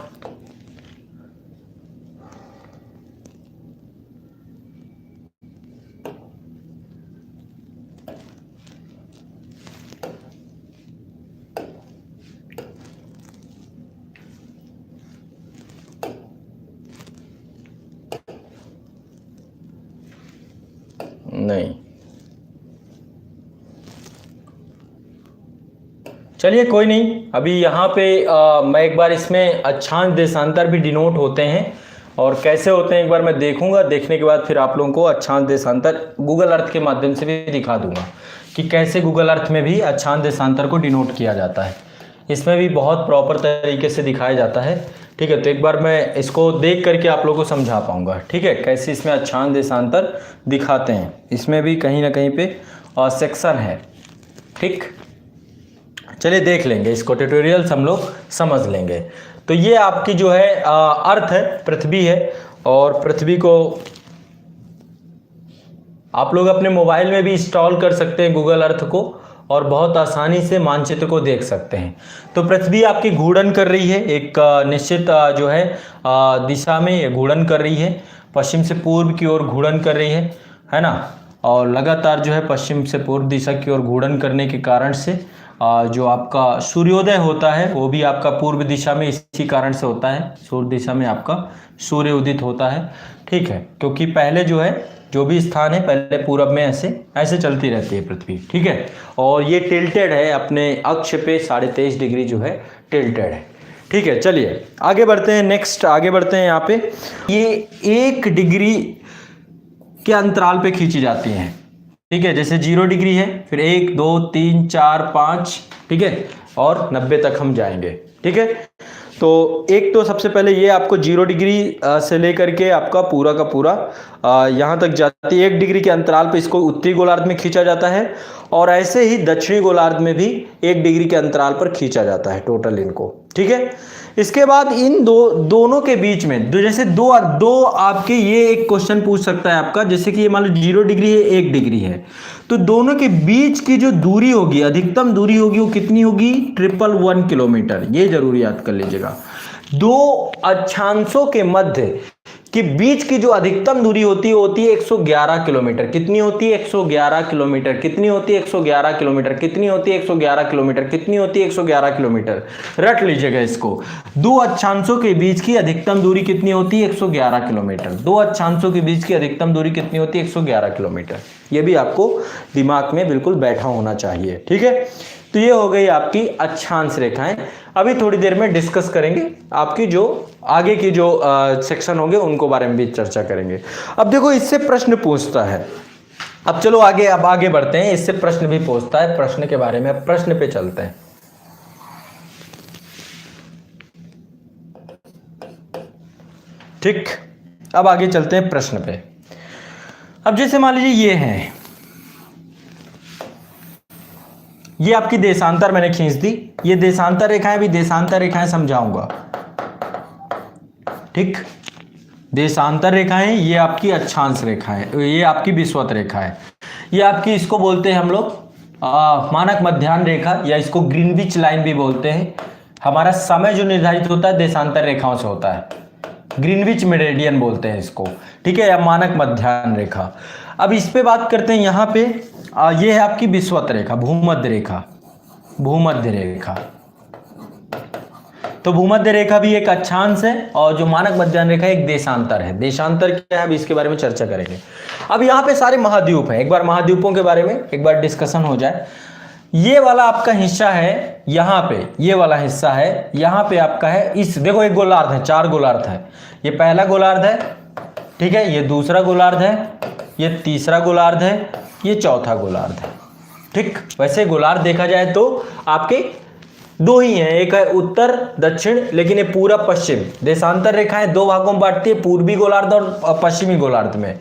नहीं, चलिए कोई नहीं, अभी यहाँ पे मैं एक बार इसमें अक्षांश देशांतर भी डिनोट होते हैं, और कैसे होते हैं एक बार मैं देखूंगा, देखने के बाद फिर आप लोगों को अक्षांश देशांतर गूगल अर्थ के माध्यम से भी दिखा दूंगा कि कैसे गूगल अर्थ में भी अक्षांश देशांतर को डिनोट किया जाता है। इसमें भी बहुत प्रॉपर तरीके से दिखाया जाता है, ठीक है। तो एक बार मैं इसको देख करके आप लोगों को समझा पाऊंगा, ठीक है, कैसे इसमें अक्षांश देशांतर दिखाते हैं। इसमें भी कहीं ना कहीं पे सेक्शन है, ठीक। चलिए देख लेंगे इसको, ट्यूटोरियल्स हम लोग समझ लेंगे। तो ये आपकी जो है अर्थ है, पृथ्वी है, और पृथ्वी को आप लोग अपने मोबाइल में भी इंस्टॉल कर सकते हैं गूगल अर्थ को, और बहुत आसानी से मानचित्र को देख सकते हैं। तो पृथ्वी आपकी घूर्णन कर रही है, एक निश्चित जो है दिशा में ये घूर्णन कर रही है, पश्चिम से पूर्व की ओर घूर्णन कर रही है ना, और लगातार जो है पश्चिम से पूर्व दिशा की ओर घूर्णन करने के कारण से जो आपका सूर्योदय होता है वो भी आपका पूर्व दिशा में इसी कारण से होता है, सूर्य दिशा में आपका सूर्य उदित होता है, ठीक है। क्योंकि पहले जो है जो भी स्थान है पहले पूरब में ऐसे ऐसे चलती रहती है पृथ्वी, ठीक है। और ये टिल्टेड है, अपने अक्ष पे 23.5 डिग्री जो है टिल्टेड है, ठीक है। चलिए आगे बढ़ते हैं, नेक्स्ट आगे बढ़ते हैं। यहाँ पे ये 1 डिग्री के अंतराल पे खींची जाती हैं, ठीक है। जैसे 0 डिग्री है, फिर 1 2 3 4 5, ठीक है, और 90 तक हम जाएंगे, ठीक है। तो एक तो सबसे पहले ये आपको 0 डिग्री से लेकर के आपका पूरा का पूरा यहाँ तक जाती है। 1 डिग्री के अंतराल पे इसको उत्तरी गोलार्ध में खींचा जाता है, और ऐसे ही दक्षिणी गोलार्ध में भी 1 डिग्री के अंतराल पर खींचा जाता है टोटल इनको, ठीक है। इसके बाद इन दोनों के बीच में जैसे दो आपके, ये एक क्वेश्चन पूछ सकता है आपका, जैसे कि ये मान लो 0 डिग्री है, 1 डिग्री है, तो दोनों के बीच की जो दूरी होगी, अधिकतम दूरी होगी, वो कितनी होगी? 111 किलोमीटर। ये जरूर याद कर लीजिएगा। 2 अक्षांशों के मध्य के बीच की जो अधिकतम दूरी होती है 111 किलोमीटर। कितनी होती है? 111 किलोमीटर। कितनी होती है? 111 किलोमीटर। कितनी होती है? 111 किलोमीटर। कितनी होती है? 111 किलोमीटर। रट लीजिएगा इसको। 2 अक्षांशों के बीच की अधिकतम दूरी कितनी होती है? 111 किलोमीटर। 2 अक्षांशों के बीच की अधिकतम दूरी कितनी होती है? 111 किलोमीटर। ये भी आपको दिमाग में बिल्कुल बैठा होना चाहिए, ठीक है। तो ये हो गई आपकी अक्षांश रेखाएं। अभी थोड़ी देर में डिस्कस करेंगे, आपकी जो आगे की जो सेक्शन होंगे उनको बारे में भी चर्चा करेंगे। अब देखो इससे प्रश्न पूछता है, अब चलो आगे, अब आगे बढ़ते हैं। इससे प्रश्न भी पूछता है, प्रश्न के बारे में, प्रश्न पे चलते हैं। ठीक, अब आगे चलते हैं प्रश्न पे। अब जैसे मान लीजिए ये है, ये आपकी देशांतर मैंने खींच दी। ये देशांतर रेखाएं भी देशांतर रेखाएं समझाऊंगा, ठीक। देशांतर रेखाएं, ये आपकी अक्षांश रेखाएं, ये आपकी विषुवत रेखा है। ये आपकी, इसको बोलते हैं हम लोग मानक मध्याह्न रेखा, या इसको ग्रीनविच लाइन भी बोलते हैं। हमारा समय जो निर्धारित होता है देशांतर रेखाओं से होता है, ग्रीनविच मेरिडियन बोलते हैं इसको, ठीक है, या मानक मध्याह्न रेखा। अब इस पे बात करते हैं। यहाँ पे ये है आपकी विषुवत रेखा, भूमध्य रेखा, भूमध्य रेखा। तो भूमध्य रेखा भी एक अक्षांश है और जो मानक मध्याह्न रेखा एक देशांतर है। देशांतर क्या है अब इसके बारे में चर्चा करेंगे। अब यहाँ पे सारे महाद्वीप हैं, एक बार महाद्वीपों के बारे में एक बार डिस्कशन हो जाए। ये वाला आपका हिस्सा है यहाँ पे, ये वाला हिस्सा है यहाँ पे आपका है, इस देखो एक गोलार्ध है, 4 गोलार्ध है। ये पहला गोलार्ध है, ठीक है, ये दूसरा गोलार्ध है, ये तीसरा गोलार्ध है, ये चौथा गोलार्ध है। ठीक, वैसे गोलार्ध देखा जाए तो आपके 2 ही हैं, एक है उत्तर दक्षिण, लेकिन ये पूरा पश्चिम। देशांतर रेखाएं 2 भागों में बांटती है, पूर्वी गोलार्ध और पश्चिमी गोलार्ध में।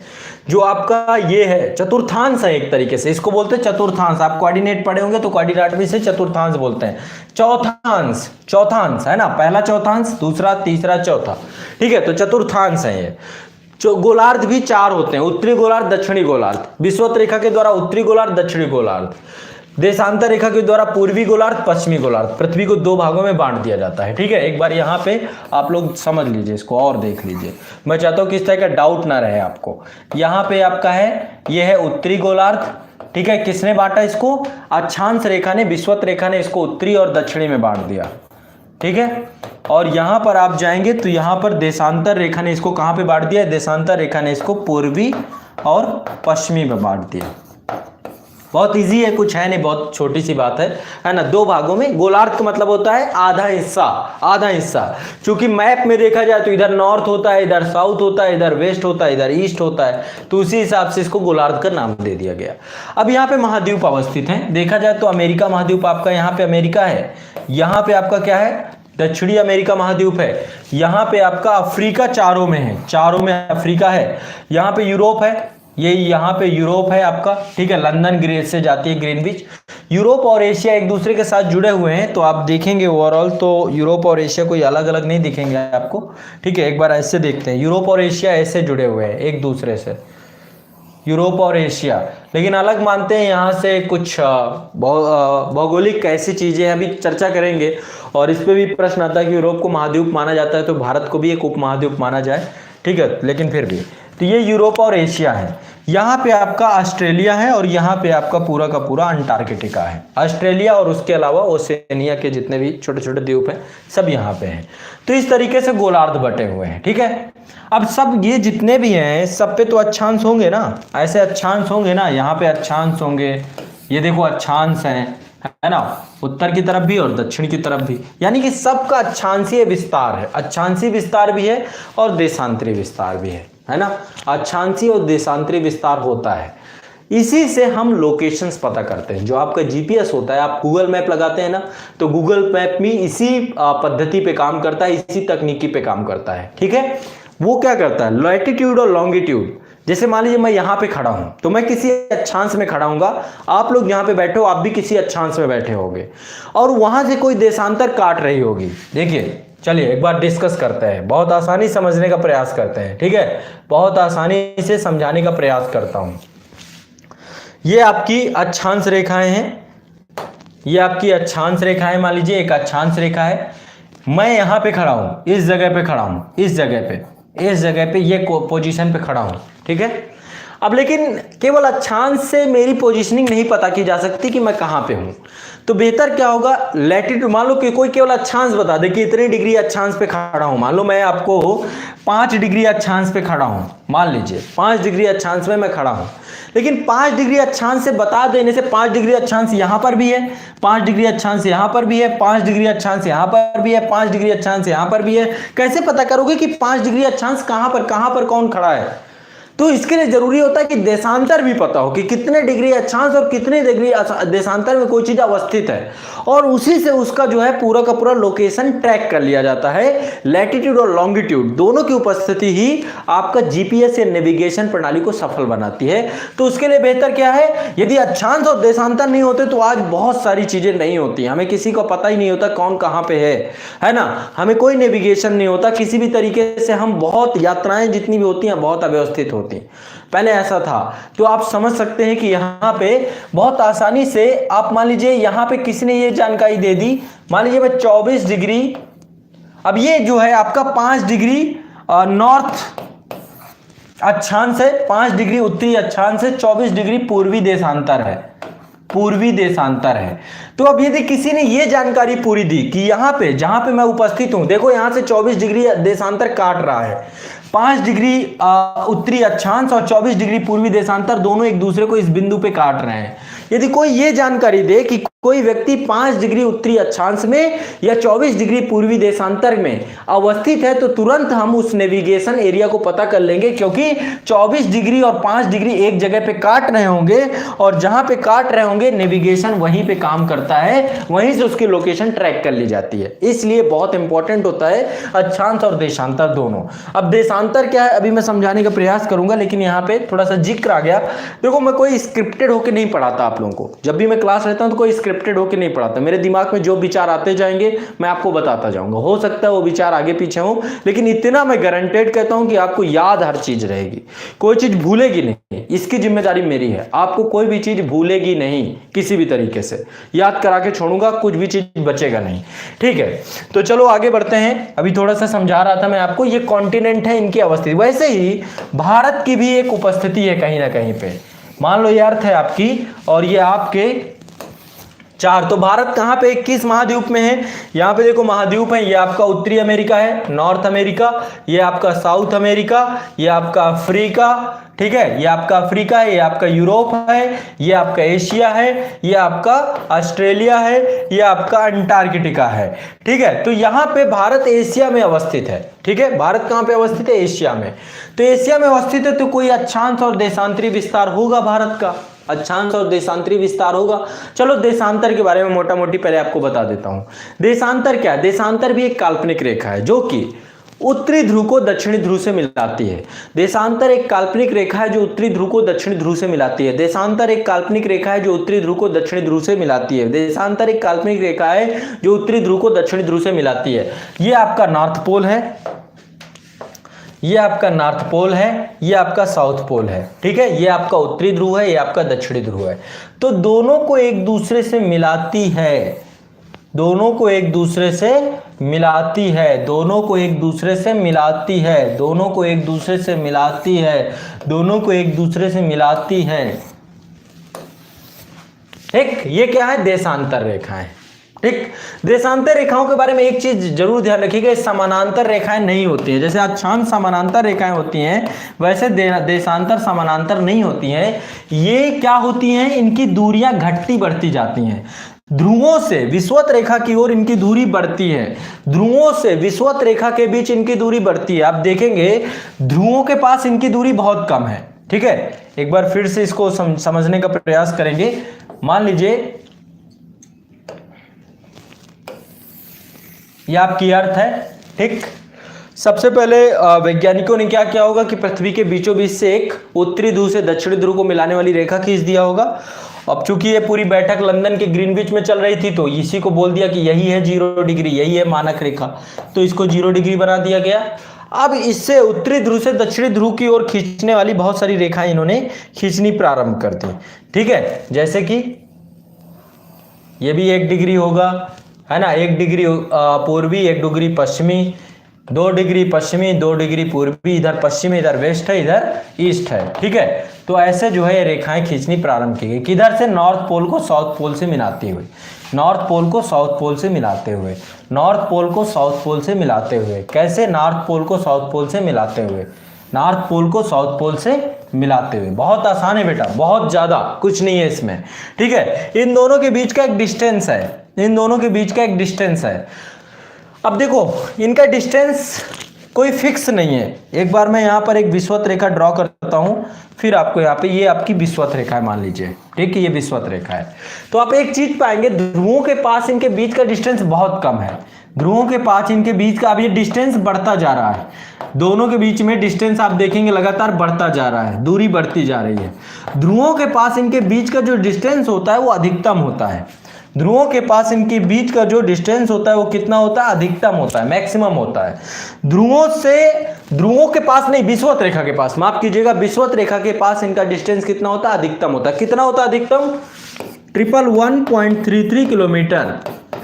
जो आपका ये है चतुर्थांश है, एक तरीके से इसको बोलते हैं चतुर्थांश। आप कोऑर्डिनेट पढ़े होंगे तो कोऑर्डिनेट में से चतुर्थांश बोलते हैं। चौथांश है ना, पहला चौथांश, दूसरा, तीसरा, चौथा, ठीक है, तो चतुर्थांश है ये। जो गोलार्ध भी 4 होते हैं, उत्तरी गोलार्ध, दक्षिणी गोलार्ध। विषुवत रेखा के द्वारा उत्तरी गोलार्ध, दक्षिणी गोलार्ध। देशांतर रेखा के द्वारा पूर्वी गोलार्ध, पश्चिमी गोलार्ध। पृथ्वी को 2 भागों में बांट दिया जाता है, ठीक है। एक बार यहाँ पे आप लोग समझ लीजिए, इसको और देख लीजिए। मैं चाहता हूँ किस तरह का डाउट ना रहे आपको। यहाँ पे आपका है, ये है उत्तरी गोलार्ध, ठीक है। किसने बांटा इसको? अक्षांश रेखा ने, विषुवत रेखा ने इसको उत्तरी और दक्षिणी में बांट दिया, ठीक है। और यहाँ पर आप जाएंगे तो यहाँ पर देशांतर रेखा ने इसको कहाँ पे बांट दिया? देशांतर रेखा ने इसको पूर्वी और पश्चिमी में बांट दिया। बहुत इजी है, कुछ है नहीं, बहुत छोटी सी बात है ना। 2 भागों में। गोलार्ध का मतलब होता है आधा हिस्सा, आधा हिस्सा। क्योंकि मैप में देखा जाए तो इधर नॉर्थ होता है, इधर साउथ होता है, इधर वेस्ट होता है, इधर ईस्ट होता है, तो उसी हिसाब से इसको गोलार्ध का नाम दे दिया गया। अब यहाँ पे महाद्वीप अवस्थित हैं। देखा जाए तो अमेरिका महाद्वीप आपका यहाँ पे अमेरिका है, यहाँ पे आपका क्या है? दक्षिणी अमेरिका महाद्वीप है। यहाँ पे आपका अफ्रीका चारों में है, चारों में अफ्रीका है। यहाँ पे यूरोप है, ये यहाँ पे यूरोप है आपका, ठीक है। लंदन ग्रेस से जाती है ग्रीनविच। यूरोप और एशिया एक दूसरे के साथ जुड़े हुए हैं, तो आप देखेंगे ओवरऑल तो यूरोप और एशिया कोई अलग अलग नहीं दिखेंगे आपको, ठीक है। एक बार ऐसे देखते हैं, यूरोप और एशिया ऐसे जुड़े हुए हैं एक दूसरे से, यूरोप और एशिया, लेकिन अलग मानते हैं यहाँ से कुछ भौगोलिक ऐसी चीज़ें अभी चर्चा करेंगे। और इस पर भी प्रश्न आता है कि यूरोप को महाद्वीप माना जाता है तो भारत को भी एक उपमहाद्वीप माना जाए, ठीक है, लेकिन फिर भी। तो ये यूरोप और एशिया है। यहाँ पे आपका ऑस्ट्रेलिया है और यहाँ पे आपका पूरा का पूरा अंटार्कटिका है। ऑस्ट्रेलिया और उसके अलावा ओशिनिया के जितने भी छोटे छोटे द्वीप हैं सब यहाँ पे हैं। तो इस तरीके से गोलार्ध बटे हुए हैं, ठीक है। अब सब ये जितने भी हैं सब पे तो अक्षांश होंगे ना, ऐसे अक्षांश होंगे ना, यहाँ पे अक्षांश होंगे, ये देखो अक्षांश है ना, उत्तर की तरफ भी और दक्षिण की तरफ भी, यानी कि सबका अक्षांशीय विस्तार है। अक्षांशीय विस्तार भी है और देशांतरी विस्तार भी है ना। अक्षांशीय और देशांतरी विस्तार होता है। इसी से हम लोकेशंस पता करते हैं। जो आपका जीपीएस होता है, आप गूगल मैप लगाते हैं ना, तो गूगल मैप में इसी पद्धति पे काम करता है, इसी तकनीकी पे काम करता है, ठीक है। वो क्या करता है? लैटिट्यूड और लॉन्गिट्यूड। जैसे मान लीजिए मैं यहाँ पे खड़ा हूं तो मैं किसी अक्षांश में खड़ा हूँगा, आप लोग यहाँ पे बैठे हो, आप भी किसी अक्षांश में बैठे होगे, और वहां से कोई देशांतर काट रही होगी। देखिए, चलिए एक बार डिस्कस करते हैं, बहुत आसानी समझने का प्रयास करते हैं, ठीक है। बहुत आसानी से समझाने का प्रयास करता हूं। ये आपकी अक्षांश रेखाएं हैं, ये आपकी अक्षांश रेखाएं। मान लीजिए एक अक्षांश रेखा है, मैं यहाँ पे खड़ा हूं, इस जगह पे खड़ा हूं, इस जगह पे ये पोजीशन पे खड़ा हूं, ठीक है। अब लेकिन केवल अक्षांश से मेरी पोजीशनिंग नहीं पता की जा सकती कि मैं कहाँ पे हूँ, तो बेहतर क्या होगा? लैटिट्यूड, मान लो कि कोई केवल अक्षांश बता दे कि इतने डिग्री अक्षांश पे खड़ा हूँ। मान लो मैं आपको 5 डिग्री अक्षांश पे खड़ा हूँ, मान लीजिए 5 डिग्री अक्षांश में मैं खड़ा हूँ, लेकिन 5 डिग्री अक्षांश से बता देने से 5 डिग्री अक्षांश यहाँ पर भी है, 5 डिग्री अक्षांश यहाँ पर भी है, 5 डिग्री अक्षांश यहाँ पर भी है, 5 डिग्री अक्षांश यहाँ पर भी है। कैसे पता करोगे कि 5 डिग्री अक्षांश कहाँ पर कौन खड़ा है? तो इसके लिए जरूरी होता है कि देशांतर भी पता हो कि कितने डिग्री अक्षांश और कितने डिग्री देशांतर में कोई चीज अवस्थित है, और उसी से उसका जो है पूरा का पूरा लोकेशन ट्रैक कर लिया जाता है। लैटिट्यूड और लॉन्गिट्यूड दोनों की उपस्थिति ही आपका जीपीएस या नेविगेशन प्रणाली को सफल बनाती है। तो उसके लिए बेहतर क्या है? यदि अक्षांश और देशांतर नहीं होते तो आज बहुत सारी चीजें नहीं होती, हमें किसी को पता ही नहीं होता कौन कहाँ पे है ना। हमें कोई नेविगेशन नहीं होता, किसी भी तरीके से हम बहुत यात्राएं जितनी भी होती हैं बहुत अव्यवस्थित होती। पहले ऐसा था। तो आप समझ सकते हैं कि यहाँ पे बहुत आसानी से आप मान लीजिए यहाँ पे किसी ने ये जानकारी दे दी, मान लीजिए मैं 24 डिग्री, अब ये जो है आपका 5 डिग्री नॉर्थ अक्षांश है, 5 डिग्री उत्तरी अक्षांश है, 24 डिग्री पूर्वी देशांतर है, पूर्वी देशांतर है। तो अब यदि किसी ने ये जानकारी पूरी दी कि यहाँ पे जहां पे मैं उपस्थित हूं, देखो यहां से 24 डिग्री देशांतर काट रहा है, 5 डिग्री उत्तरी अक्षांश और 24 डिग्री पूर्वी देशांतर दोनों एक दूसरे को इस बिंदु पे काट रहे हैं। यदि कोई ये जानकारी दे कि कोई व्यक्ति 5 डिग्री उत्तरी अक्षांश में या 24 डिग्री पूर्वी देशांतर में अवस्थित है, तो तुरंत हम उस नेविगेशन एरिया को पता कर लेंगे, क्योंकि 24 डिग्री और 5 डिग्री एक जगह पे काट रहे होंगे और जहां पे काट रहे होंगे नेविगेशन वहीं पे काम करता है, वहीं से उसकी लोकेशन ट्रैक कर ली जाती है। इसलिए बहुत इंपॉर्टेंट होता है अक्षांश और देशांतर दोनों। अब देशांतर क्या है अभी मैं समझाने का प्रयास करूंगा, लेकिन यहाँ पे थोड़ा सा जिक्र आ गया। देखो मैं कोई स्क्रिप्टेड होकर नहीं पढ़ाता आप लोगों को, जब भी मैं क्लास लेता हूं तो कोई स्क्रिप्टेड होकर नहीं पढ़ाता। मेरे दिमाग में जो विचार आते जाएंगे मैं आपको बताता जाऊंगा। हो सकता है वो विचार आगे पीछे हो, लेकिन इतना मैं गारंटेड कहता हूं कि आपको याद हर चीज रहेगी, कोई चीज भूलेगी नहीं। इसकी जिम्मेदारी मेरी है, आपको कोई भी चीज भूलेगी नहीं, किसी भी तरीके से याद करा के छोड़ूंगा, कुछ भी चीज बचेगा नहीं। ठीक है, तो चलो आगे बढ़ते हैं। अभी थोड़ा सा समझा रहा था मैं आपको, ये कॉन्टिनेंट है, इनकी अवस्थिति। वैसे ही भारत की भी एक उपस्थिति है कहीं ना कहीं पे। मान लो ये अर्थ है आपकी और ये आपके 4। तो भारत कहाँ पे, किस महाद्वीप में है? यहाँ पे देखो महाद्वीप है, ये आपका उत्तरी अमेरिका है, नॉर्थ अमेरिका, ये आपका साउथ अमेरिका, ये आपका अफ्रीका, ठीक है, ये आपका अफ्रीका है, ये आपका यूरोप है, ये आपका एशिया है, ये आपका ऑस्ट्रेलिया है, ये आपका अंटार्कटिका है। ठीक है, तो यहाँ पे भारत एशिया में अवस्थित है। ठीक है, भारत कहाँ पे अवस्थित है? एशिया में। तो एशिया में अवस्थित है तो कोई अक्षांश और देशांतरी विस्तार होगा भारत का, अक्षांश और देशांतरी विस्तार होगा। चलो देशांतर के बारे में मोटा मोटी पहले आपको बता देता हूं। देशांतर क्या है? देशांतर भी एक काल्पनिक रेखा है जो कि उत्तरी ध्रुव को दक्षिणी ध्रुव से मिलाती है। देशांतर एक काल्पनिक रेखा है जो उत्तरी ध्रुव को दक्षिणी ध्रुव से मिलाती है। देशांतर एक काल्पनिक रेखा है जो उत्तरी ध्रुव को दक्षिणी ध्रुव से मिलाती है। देशांतर एक काल्पनिक रेखा है जो उत्तरी ध्रुव को दक्षिणी ध्रुव से मिलाती है। ये आपका नॉर्थ पोल है, ये आपका नॉर्थ पोल है, ये आपका साउथ पोल है। ठीक है, ये आपका उत्तरी ध्रुव है, ये आपका दक्षिणी ध्रुव है। तो दोनों को एक दूसरे से मिलाती है, दोनों को एक दूसरे से मिलाती है, दोनों को एक दूसरे से मिलाती है, दोनों को एक दूसरे से मिलाती है, दोनों को एक दूसरे से मिलाती है। ठीक, ये क्या है? देशांतर रेखाएं। ठीक, देशांतर रेखाओं के बारे में एक चीज जरूर ध्यान रखिएगा, समानांतर रेखाएं नहीं होती हैं। जैसे अक्षांश समानांतर रेखाएं होती हैं, वैसे देशांतर समानांतर नहीं होती हैं। ये क्या होती हैं? इनकी दूरियां घटती बढ़ती जाती हैं। ध्रुवों से विषुवत रेखा की ओर इनकी दूरी बढ़ती है, ध्रुवों से विषुवत रेखा के बीच इनकी दूरी बढ़ती है। आप देखेंगे ध्रुवों के पास इनकी दूरी बहुत कम है। ठीक है, एक बार फिर से इसको समझने का प्रयास करेंगे। मान लीजिए ये आपकी अर्थ है। ठीक, सबसे पहले वैज्ञानिकों ने क्या किया होगा कि पृथ्वी के बीचों बीच से एक उत्तरी ध्रुव से दक्षिणी ध्रुव को मिलाने वाली रेखा खींच दिया होगा। अब चूंकि ये पूरी बैठक लंदन के ग्रीनविच में चल रही थी, तो इसी को बोल दिया कि यही है 0 डिग्री, यही है मानक रेखा, तो इसको 0 डिग्री बना दिया गया। अब इससे उत्तरी ध्रुव से दक्षिणी ध्रुव की ओर खींचने वाली बहुत सारी रेखाएं इन्होंने खींचनी प्रारंभ कर दी। ठीक है, जैसे कि ये भी 1 डिग्री होगा, है ना, 1 डिग्री पूर्वी, 1 डिग्री पश्चिमी, 2 डिग्री पश्चिमी, 2 डिग्री पूर्वी, इधर पश्चिमी, इधर वेस्ट है, इधर ईस्ट है। ठीक है, तो ऐसे जो है ये रेखाएं खींचनी प्रारंभ की गई। किधर से? नॉर्थ पोल को साउथ पोल से मिलाते हुए, नॉर्थ पोल को साउथ पोल से मिलाते हुए, नॉर्थ पोल को साउथ पोल से मिलाते हुए। कैसे? नॉर्थ पोल को साउथ पोल से मिलाते हुए, नॉर्थ पोल को साउथ पोल से मिलाते हुए। बहुत आसान है बेटा, बहुत ज्यादा कुछ नहीं है इसमें। ठीक है, इन दोनों के बीच का एक डिस्टेंस है, इन दोनों के बीच का एक डिस्टेंस है। अब देखो इनका डिस्टेंस कोई फिक्स नहीं है। एक बार मैं यहाँ पर एक विषुवत रेखा ड्रॉ करता हूँ, फिर आपको यहाँ पे, ये आपकी विषुवत रेखा है मान लीजिए। ठीक है, ये विषुवत रेखा है। तो आप एक चीज पाएंगे, ध्रुवों के पास इनके बीच का डिस्टेंस बहुत कम है। ध्रुवों के पास इनके बीच का अब ये डिस्टेंस बढ़ता जा रहा है, दोनों के बीच में डिस्टेंस आप देखेंगे लगातार बढ़ता जा रहा है, दूरी बढ़ती जा रही है। ध्रुवों के पास इनके बीच का जो डिस्टेंस होता है वो अधिकतम होता है। ध्रुवों के पास इनके बीच का जो डिस्टेंस होता है वो कितना होता है? अधिकतम होता है, मैक्सिमम होता है। ध्रुवों के पास नहीं, विषुवत रेखा के पास, माफ कीजिएगा, विषुवत रेखा के पास इनका डिस्टेंस कितना होता है? अधिकतम होता है। कितना होता है अधिकतम? 111.33 किलोमीटर।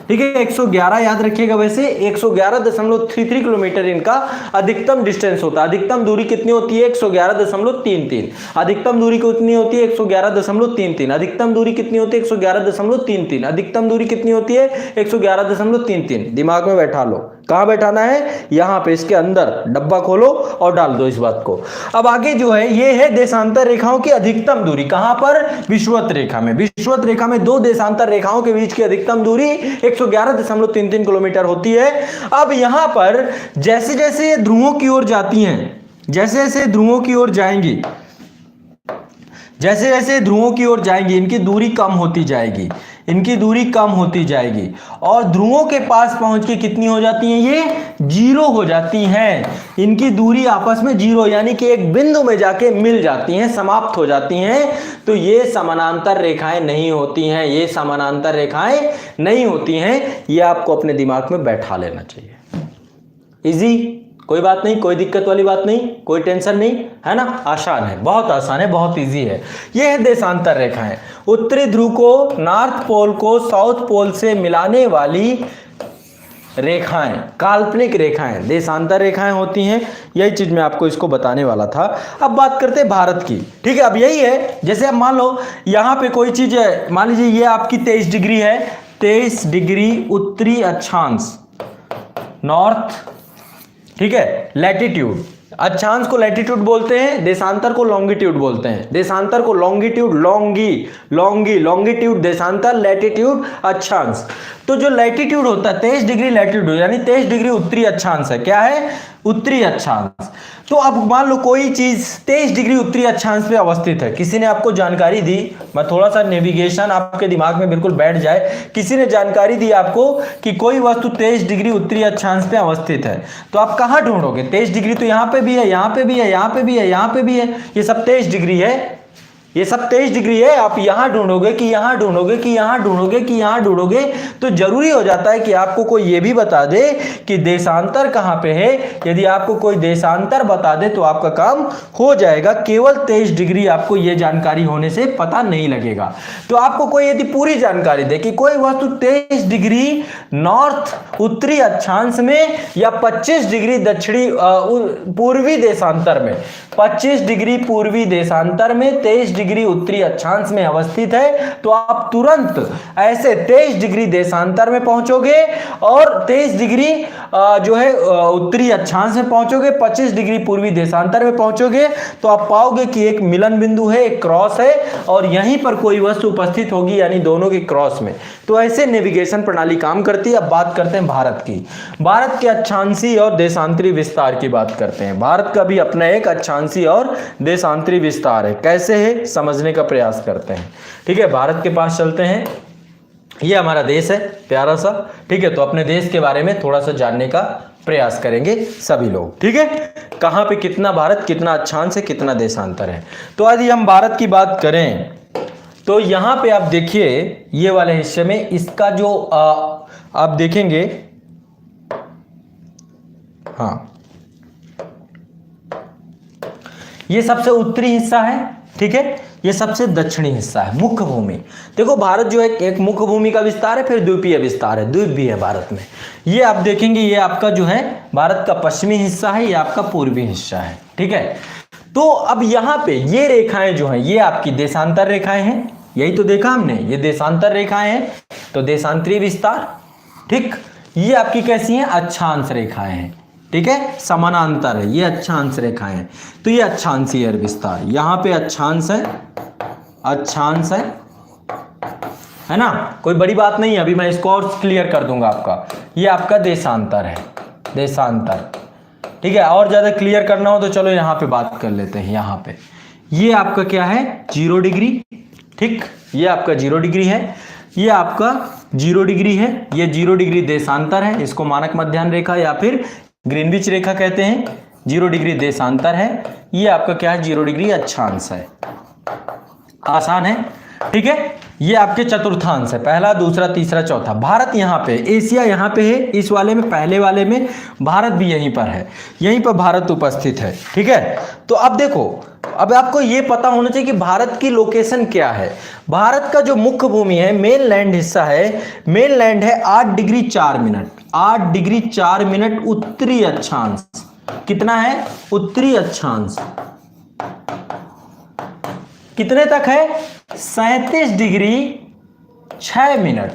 ठीक है, 111 याद रखिएगा। वैसे 111.33 किलोमीटर इनका अधिकतम डिस्टेंस होता है। अधिकतम दूरी कितनी होती है? 111.33। अधिकतम दूरी कितनी होती है? 111.33। अधिकतम दूरी कितनी होती है? 111.33। अधिकतम दूरी कितनी होती है? 111.33। दिमाग में बैठा लो। कहां बैठाना है? यहां पे, इसके अंदर डब्बा खोलो और डाल दो इस बात को। अब आगे जो है ये है देशांतर रेखाओं की अधिकतम दूरी। कहां पर? विषुवत रेखा में। विषुवत रेखा में दो देशांतर रेखाओं के बीच की अधिकतम दूरी 111.33 किलोमीटर होती है। अब यहां पर जैसे जैसे ये ध्रुवों की ओर जाती हैं, जैसे जैसे ध्रुवों की ओर जाएंगी, जैसे जैसे ध्रुवों की ओर जाएंगी, इनकी दूरी कम होती जाएगी, इनकी दूरी कम होती जाएगी और ध्रुवों के पास पहुंच के कितनी हो जाती हैं? ये जीरो हो जाती हैं। इनकी दूरी आपस में जीरो, यानी कि एक बिंदु में जाके मिल जाती हैं, समाप्त हो जाती हैं। तो ये समानांतर रेखाएं नहीं होती हैं, ये समानांतर रेखाएं नहीं होती हैं। ये आपको अपने दिमाग में बैठा लेना चाहिए। इजी, कोई बात नहीं, कोई दिक्कत वाली बात नहीं, कोई टेंशन नहीं, है ना? आसान है, बहुत आसान है, बहुत इजी है। ये है देशांतर रेखाएं। उत्तरी ध्रुव को, नॉर्थ पोल को साउथ पोल से मिलाने वाली रेखाएं, काल्पनिक रेखाएं देशांतर रेखाएं होती हैं। यही चीज मैं आपको इसको बताने वाला था। अब बात करते हैं भारत की। ठीक है, अब यही है, जैसे अब मान लो यहां पे कोई चीज है, मान लीजिए ये आपकी 23 डिग्री है, 23 डिग्री उत्तरी अक्षांश, नॉर्थ, ठीक है, लैटिट्यूड। अक्षांश को लैटिट्यूड बोलते हैं, देशांतर को लॉन्गिट्यूड बोलते हैं। देशांतर को लॉन्गिट्यूड, लॉन्गिट्यूड देशांतर, लैटिट्यूड अक्षांश। तो जो लैटिट्यूड होता है 23 डिग्री लैटिट्यूड, यानी 23 डिग्री उत्तरी अक्षांश है। क्या है? उत्तरी अक्षांश। तो अब मान लो कोई चीज 23 डिग्री उत्तरी अक्षांश पे अवस्थित है, किसी ने आपको जानकारी दी, मैं थोड़ा सा नेविगेशन आपके दिमाग में बिल्कुल बैठ जाए, किसी ने जानकारी दी आपको कि कोई वस्तु 23 डिग्री उत्तरी अक्षांश पे अवस्थित है, तो आप कहां ढूंढोगे? 23 डिग्री तो यहां पे भी है, यहां पे भी है, यहां पे भी है, यहां पे भी है, ये सब 23 डिग्री है, ये सब 23 डिग्री है। आप यहां ढूंढोगे कि यहां ढूंढोगे कि यहां ढूंढोगे कि यहां ढूंढोगे, तो जरूरी हो जाता है कि आपको कोई ये भी बता दे कि देशांतर कहां पे है। यदि आपको कोई देशांतर बता दे तो आपका काम हो जाएगा। केवल 23 डिग्री आपको ये जानकारी होने से पता नहीं लगेगा। तो आपको कोई यदि पूरी जानकारी दे कि कोई वस्तु 23 डिग्री नॉर्थ उत्तरी अक्षांश में या 25 डिग्री दक्षिणी पूर्वी देशांतर में, 25 डिग्री पूर्वी देशांतर में 23 डिग्री उत्तरी अक्षांश में अवस्थित है, तो आप तुरंत ऐसे 23 डिग्री देशांतर में पहुंचोगे और 23 डिग्री जो है उत्तरी अक्षांश में पहुंचोगे, 25 डिग्री पूर्वी देशांतर में पहुंचोगे, तो आप पाओगे कि एक मिलन बिंदु है, एक क्रॉस है और यहीं पर कोई वस्तु उपस्थित होगी, यानी दोनों के क्रॉस में। तो ऐसे नेविगेशन प्रणाली काम करती है। अब बात करते हैं भारत की। भारत के अक्षांशीय और देशांतरी विस्तार की बात करते हैं। भारत का भी अपना एक अक्षांशीय और देशांतरी विस्तार है। कैसे है समझने का प्रयास करते हैं। ठीक है, भारत के पास चलते हैं। ये हमारा देश है प्यारा सा। ठीक है, तो अपने देश के बारे में थोड़ा सा जानने का प्रयास करेंगे सभी लोग। ठीक है, कहां पे कितना भारत, कितना अक्षांश है, कितना देशांतर है। तो यदि हम भारत की बात करें तो यहां पे आप देखिए, ये वाले हिस्से में इसका जो आप देखेंगे, हाँ, ये सबसे उत्तरी हिस्सा है। ठीक है, ये सबसे दक्षिणी हिस्सा है, मुख्य भूमि। देखो भारत जो है एक मुख्य भूमि का विस्तार है, फिर द्वीपीय विस्तार है, द्वीप भी है भारत में। ये आप देखेंगे, ये आपका जो है भारत का पश्चिमी हिस्सा है, ये आपका पूर्वी हिस्सा है। ठीक है, तो अब यहां पे ये रेखाएं जो हैं, ये आपकी देशांतर रेखाएं हैं। यही तो देखा हमने, ये देशांतर रेखाएं हैं, तो देशांतरी विस्तार। ठीक, ये आपकी कैसी हैं? अक्षांश रेखाएं हैं। ठीक है, समानांतर है, ये अक्षांश रेखाएं हैं। तो ये अक्षांशीय विस्तार, यहां पे अक्षांश है, अक्षांश है ना, कोई बड़ी बात नहीं है। अभी मैं इसको और क्लियर कर दूंगा आपका। ये आपका देशांतर है, देशांतर। ठीक है, और ज्यादा क्लियर करना हो तो चलो यहां पे बात कर लेते हैं। यहां पे ये आपका क्या है? 0 डिग्री। ठीक, ये आपका 0 डिग्री है, ये आपका 0 डिग्री है, ये 0 डिग्री देशांतर है। इसको मानक मध्याह्न रेखा या फिर ग्रीनविच रेखा कहते हैं। 0 डिग्री देशांतर है। ये आपका क्या है? 0 डिग्री अक्षांश है। आसान है। ठीक है, ये आपके चतुर्थांश है, पहला, दूसरा, तीसरा, चौथा। भारत यहाँ पे, एशिया यहाँ पे है, इस वाले में, पहले वाले में भारत भी यहीं पर है, यहीं पर भारत उपस्थित है। ठीक है, तो अब देखो अब आपको ये पता होना चाहिए कि भारत की लोकेशन क्या है। भारत का जो मुख्य भूमि है, मेन लैंड हिस्सा है, मेन लैंड है 8 डिग्री 4 मिनट, 8 डिग्री 4 मिनट उत्तरी अक्षांश। कितना है उत्तरी अक्षांश? कितने तक है? 37 डिग्री 6 मिनट,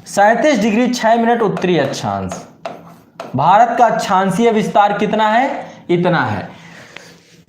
37 डिग्री 6 मिनट उत्तरी अक्षांश। भारत का अक्षांशीय विस्तार कितना है? इतना है।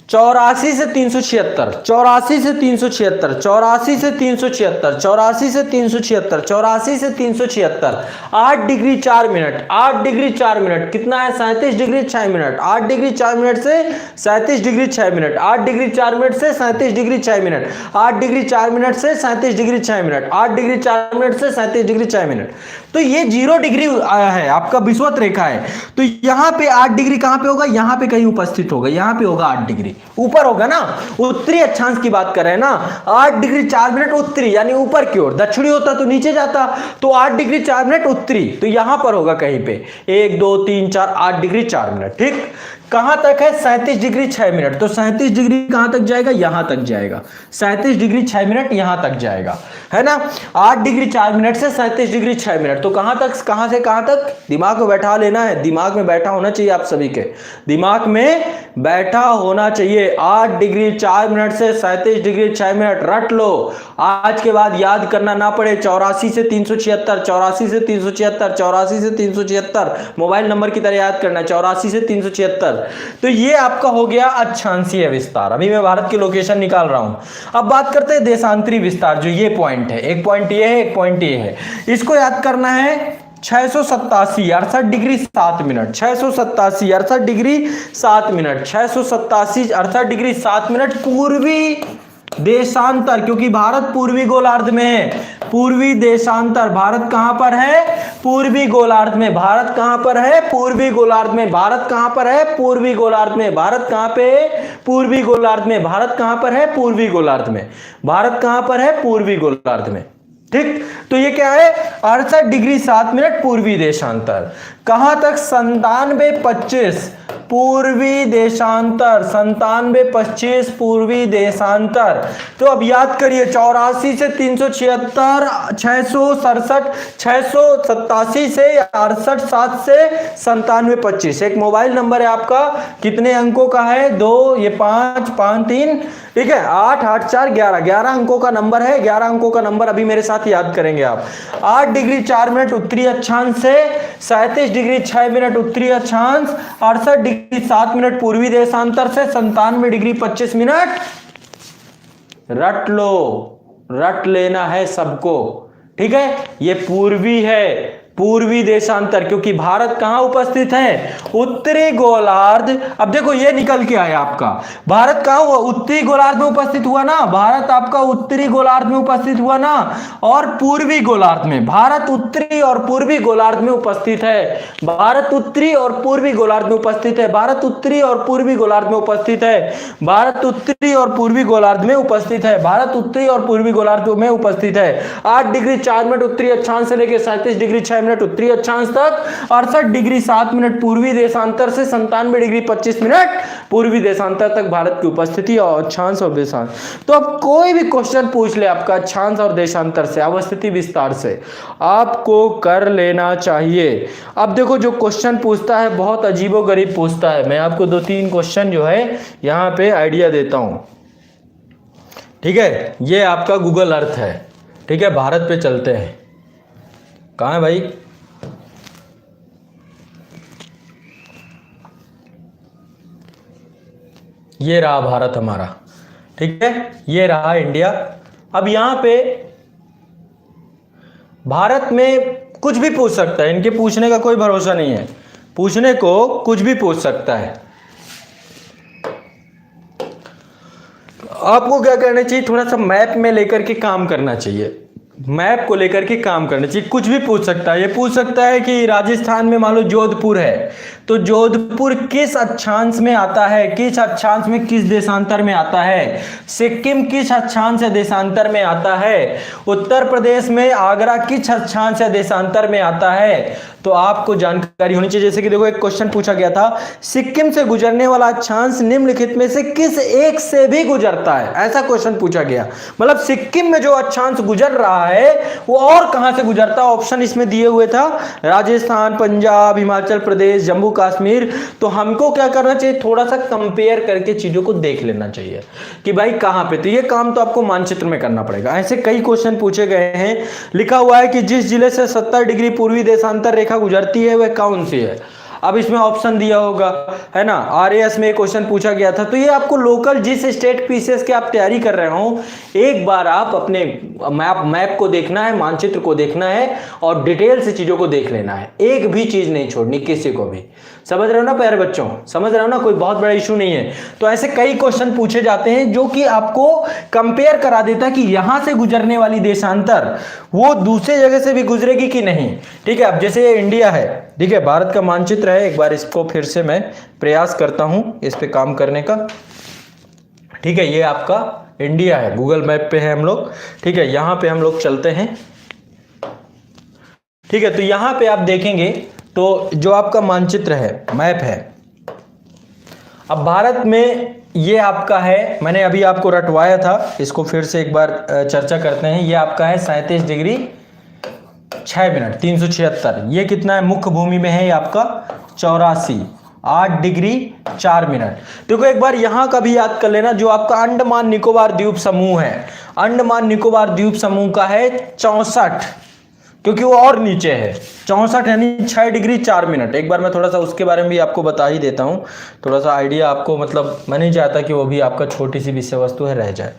84 से 376, 84 से 376, 84 से 376, 84 से 376, 84 से 376, 8 डिग्री 4 मिनट, 8 डिग्री 4 मिनट कितना है? 37 डिग्री 6 मिनट, 8 डिग्री 4 मिनट से 37 डिग्री 6 मिनट, 8 डिग्री 4 मिनट से 37 डिग्री 6 मिनट, 8 डिग्री 4 मिनट से 37 डिग्री 6 मिनट, 8 डिग्री 4 मिनट से 37 डिग्री 6 मिनट। तो ये 0 डिग्री आया है, आपका विषुवत रेखा है। तो यहां पे 8 डिग्री कहां पे होगा? यहां पे कहीं उपस्थित होगा, यहां पे होगा 8 डिग्री ऊपर होगा ना। उत्तरी अक्षांश की बात कर रहे हैं ना, 8 डिग्री 4 मिनट उत्तरी यानी ऊपर की ओर, दक्षिणी होता तो नीचे जाता, तो 8 डिग्री 4 मिनट उत्तरी, तो यहां पर होगा कहीं पे 1 2 3 4 8 डिग्री 4 मिनट। ठीक, कहां तक है? 37 डिग्री 6 मिनट। तो 37 डिग्री कहां तक जाएगा? यहां तक जाएगा। 37 डिग्री 6 मिनट यहां तक जाएगा, है ना। 8 डिग्री 4 मिनट से 37 डिग्री 6 मिनट, तो कहां तक, कहां से कहां तक? दिमाग में बैठा लेना है, दिमाग में बैठा होना चाहिए आप सभी के, दिमाग में बैठा होना चाहिए। 8 डिग्री 4 मिनट से 37 डिग्री 6 मिनट रट लो, आज के बाद याद करना ना पड़े। 84 से 376, 84 से 376, 84 से 376 मोबाइल नंबर की तरह याद करना है, 84 से 376। तो ये आपका हो गया अक्षांशीय विस्तार। अभी मैं भारत की लोकेशन निकाल रहा हूं। अब बात करते हैं देशांतरी विस्तार, जो ये पॉइंट है, एक पॉइंट ये है, एक पॉइंट ये है, इसको याद करना है। 687 68 degree 7 minute, 687 68 degree 7 minute, 687 68 degree 7 minute पूर्वी देशांतर, क्योंकि भारत पूर्वी गोलार्ध में है। पूर्वी देशांतर, भारत कहां पर है? पूर्वी गोलार्ध में। भारत कहां पर है? पूर्वी गोलार्ध में। भारत कहां पर है? पूर्वी गोलार्ध में। भारत कहां पे है? पूर्वी गोलार्ध में। भारत कहां पर है? पूर्वी गोलार्ध में। भारत कहां पर है? पूर्वी गोलार्ध में। ठीक, तो ये क्या है? 68 डिग्री 7 मिनट पूर्वी देशांतर। कहां तक? 97-25 पूर्वी देशांतर, 97-25 पूर्वी देशांतर। तो अब याद करिए, 84 से 376, 667, 687 से 68, 7 से 97-25। एक मोबाइल नंबर है आपका, कितने अंकों का है? 2, ये 5 5 3, ठीक है, 8 8 4 11, 11 अंकों का नंबर है। 11 अंकों का नंबर अभी मेरे साथ याद करेंगे आप। 8 डिग्री 4 मिनट उत्तरी अक्षांश से 37 डिग्री 6 मिनट उत्तरी अक्षांश, 68 डिग्री 7 मिनट पूर्वी देशांतर से 97 डिग्री 25 मिनट। रट लो, रट लेना है सबको, ठीक है। ये पूर्वी है, पूर्वी देशांतर, क्योंकि भारत कहां उपस्थित है? उत्तरी गोलार्ध। अब देखो ये निकल के आया आपका, भारत कहां हुआ? उत्तरी गोलार्ध में उपस्थित हुआ ना, भारत आपका उत्तरी गोलार्ध में उपस्थित हुआ ना, और पूर्वी गोलार्ध में। भारत उत्तरी और पूर्वी गोलार्ध में उपस्थित है। भारत उत्तरी और पूर्वी गोलार्ध में उपस्थित है। भारत उत्तरी और पूर्वी गोलार्ध में उपस्थित है। भारत उत्तरी और पूर्वी गोलार्ध में उपस्थित है। भारत उत्तरी और पूर्वी गोलार्ध में उपस्थित है। 8 डिग्री 4 मिनट उत्तरी अक्षांश से लेकर 37 डिग्री 6 मिनट उत्तरी अक्षांश तक, 68 डिग्री 7 मिनट पूर्वी देशांतर से 97 डिग्री 25 मिनट पूर्वी देशांतर तक भारत की उपस्थिति और अक्षांश और देशांश। तो अब कोई भी क्वेश्चन पूछ ले आपका अक्षांश और देशांतर से, अवस्थिति विस्तार से, आपको कर लेना चाहिए। अब देखो जो क्वेश्चन पूछता है बहुत अजीबोगरीब पूछता है। मैं आपको 2-3 क्वेश्चन जो है यहां पे आइडिया देता हूं, ठीक है। ये आपका गूगल अर्थ है, ठीक है। भारत पे चलते हैं, कहां है भाई? ये रहा भारत हमारा, ठीक है, ये रहा इंडिया। अब यहां पे भारत में कुछ भी पूछ सकता है, इनके पूछने का कोई भरोसा नहीं है, पूछने को कुछ भी पूछ सकता है। आपको क्या करना चाहिए? थोड़ा सा मैप में लेकर के काम करना चाहिए, मैप को लेकर के काम करना चाहिए। कुछ भी पूछ सकता है, ये पूछ सकता है कि राजस्थान में मान लो जोधपुर है, तो जोधपुर किस अक्षांश में आता है, किस अक्षांश में, किस देशांतर में आता है? सिक्किम किस अक्षांश या देशांतर में आता है? उत्तर प्रदेश में आगरा किस अक्षांश या देशांतर में आता है? तो आपको जानकारी होनी चाहिए। जैसे कि देखो एक क्वेश्चन पूछा गया था, सिक्किम से गुजरने वाला अक्षांश निम्नलिखित में से किस एक से भी गुजरता है? ऐसा क्वेश्चन पूछा गया। मतलब सिक्किम में जो अक्षांश गुजर रहा है वो और कहां से गुजरता है? ऑप्शन इसमें दिए हुए था, राजस्थान, पंजाब, हिमाचल प्रदेश, जम्मू कश्मीर। तो हमको क्या करना चाहिए, थोड़ा सा कंपेयर करके चीजों को देख लेना चाहिए कि भाई कहां पे। तो ये काम तो आपको मानचित्र में करना पड़ेगा। ऐसे कई क्वेश्चन पूछे गए हैं। लिखा हुआ है कि जिस जिले से 70 डिग्री पूर्वी देशांतर रेखा गुजरती है वह कौन सी है? अब इसमें ऑप्शन दिया होगा, है ना। आरएएस में क्वेश्चन पूछा गया था। तो ये आपको लोकल जिस स्टेट पीसीएस की आप तैयारी कर रहे हो, एक बार आप अपने मैप को देखना है, मानचित्र को देखना है और डिटेल से चीजों को देख लेना है। एक भी चीज नहीं छोड़नी किसी को भी। समझ रहे हो ना प्यारे बच्चों, समझ रहे हो ना, कोई बहुत बड़ा इशू नहीं है। तो ऐसे कई क्वेश्चन पूछे जाते हैं जो कि आपको कंपेयर करा देता है कि यहां से गुजरने वाली देशांतर वो दूसरे जगह से भी गुजरेगी कि नहीं। ठीक है, अब जैसे ये इंडिया है, ठीक है, भारत का मानचित्र है। एक बार इसको फिर से मैं प्रयास करता हूं इस पे काम करने का। ठीक है, ये आपका इंडिया है, गूगल मैप पे है हम लोग। ठीक है, यहां पे हम लोग चलते हैं। ठीक है, तो यहां पे आप देखेंगे तो जो आपका मानचित्र है, मैप है, अब भारत में ये आपका है, मैंने अभी आपको रटवाया था, इसको फिर से एक बार चर्चा करते हैं। ये आपका है 37 डिग्री 6 मिनट 376। ये कितना है, मुख्य भूमि में है ये आपका 84, 8 डिग्री 4 मिनट। देखो एक बार यहां का भी याद कर लेना, जो आपका अंडमान निकोबार द्वीप समूह है, अंडमान निकोबार द्वीप समूह का है 64, क्योंकि वो और नीचे है। 64 यानी 6 डिग्री 4 मिनट। एक बार मैं थोड़ा सा उसके बारे में भी आपको बता ही देता हूँ, थोड़ा सा आइडिया आपको, मतलब मैं नहीं चाहता कि वो भी आपका छोटी सी विषय वस्तु है रह जाए।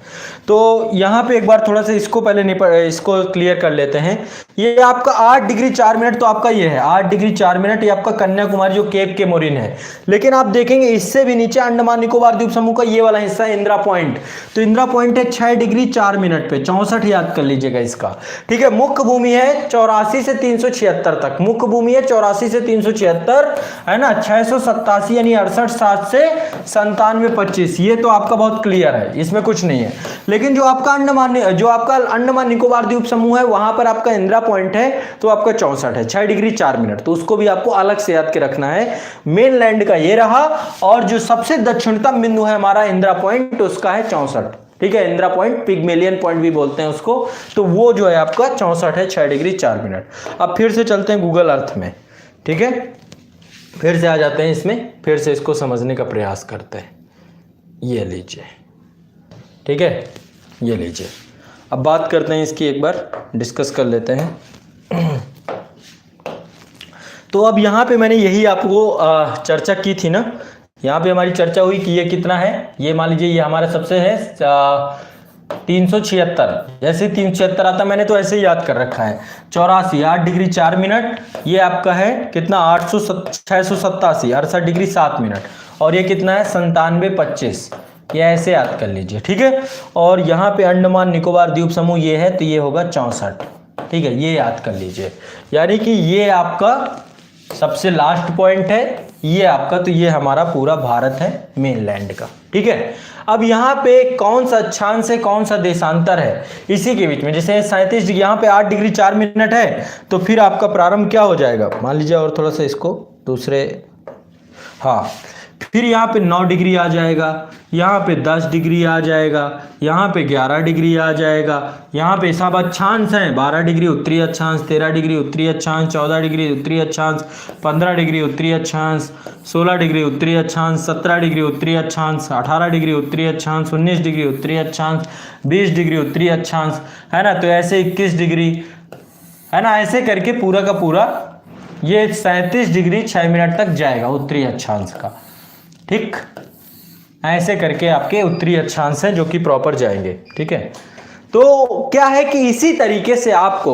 तो यहाँ पे एक बार थोड़ा सा इसको पहले इसको क्लियर कर लेते हैं। ये आपका 8 डिग्री 4 मिनट तो आपका ये है 8 डिग्री 4 मिनट, ये आपका कन्याकुमारी जो केप के मोरिन है। लेकिन आप देखेंगे इससे भी नीचे अंडमान निकोबार द्वीप समूह का ये वाला हिस्सा है इंदिरा पॉइंट। तो इंदिरा पॉइंट है 6 डिग्री 4 मिनट पे, 64 याद कर लीजिएगा इसका। ठीक है, मुख्य भूमि है 84 से 376 तक, मुख्य भूमि है 84 से 376, है ना। 687 यानी 68 7 से 97 25, ये तो आपका बहुत क्लियर है, इसमें कुछ नहीं है। लेकिन जो आपका अंडमान निकोबार द्वीप समूह है वहां पर आपका इंदिरा पॉइंट है, तो आपका 64 है, 6 डिग्री 4 मिनट। तो उसको भी आपको अलग से याद के रखना है। मेन लैंड का ये रहा, और जो सबसे दक्षिणतम बिंदु है हमारा इंदिरा पॉइंट, उसका है 64। ठीक है, इंदिरा पॉइंट, पिग्मेलियन पॉइंट भी बोलते हैं उसको। तो वो जो है आपका 64 है, 6 डिग्री 4 मिनट। अब फिर से चलते हैं गूगल अर्थ में। ठीक है, फिर से आ जाते हैं इसमें, फिर से इसको समझने का प्रयास करते हैं। ये लीजिए, ठीक है, ये लीजिए। अब बात करते हैं इसकी, एक बार डिस्कस कर लेते हैं। तो अब यहाँ पे मैंने यही आपको चर्चा की थी ना, यहाँ पे हमारी चर्चा हुई कि ये कितना है, ये मान लीजिए ये हमारा सबसे है 376। जैसे 376 आता मैंने तो ऐसे ही याद कर रखा है। 84 8 डिग्री 4 मिनट, ये आपका है कितना 687 68 डिग्री 7 मिनट, और ये कितना है 97 25, ये ऐसे याद कर लीजिए। ठीक है, और यहाँ पे अंडमान निकोबार द्वीप समूह ये है, तो ये होगा 64। ठीक है, ये याद कर लीजिए। यानी कि ये आपका सबसे लास्ट पॉइंट है ये आपका, तो ये हमारा पूरा भारत है मेनलैंड का। ठीक है, अब यहाँ पे कौन सा अक्षांश है, कौन सा देशांतर है, इसी के बीच में। जैसे 37 डिग्री, यहाँ पे 8 डिग्री 4 मिनट है, तो फिर आपका प्रारंभ क्या हो जाएगा, मान लीजिए, और थोड़ा सा इसको दूसरे, हाँ, फिर यहाँ पे 9 डिग्री आ जाएगा, यहाँ पे 10 डिग्री आ जाएगा, यहाँ पे 11 डिग्री आ जाएगा, यहाँ पे सब अक्षांश हैं, 12 डिग्री उत्तरी अक्षांश, 13 डिग्री उत्तरी अक्षांश, 14 डिग्री उत्तरी अक्षांश, 15 डिग्री उत्तरी अक्षांश, 16 डिग्री उत्तरी अक्षांश, 17 डिग्री उत्तरी अक्षांश, 18 डिग्री उत्तरी अक्षांश, 19 डिग्री उत्तरी अक्षांश, 20 डिग्री उत्तरी अक्षांश, है ना। तो ऐसे 21 डिग्री, है ना, ऐसे करके पूरा का पूरा ये 37 डिग्री 6 मिनट तक जाएगा उत्तरी अक्षांश का। ठीक, ऐसे करके आपके उत्तरी अक्षांश हैं जो कि प्रॉपर जाएंगे। ठीक है, तो क्या है कि इसी तरीके से आपको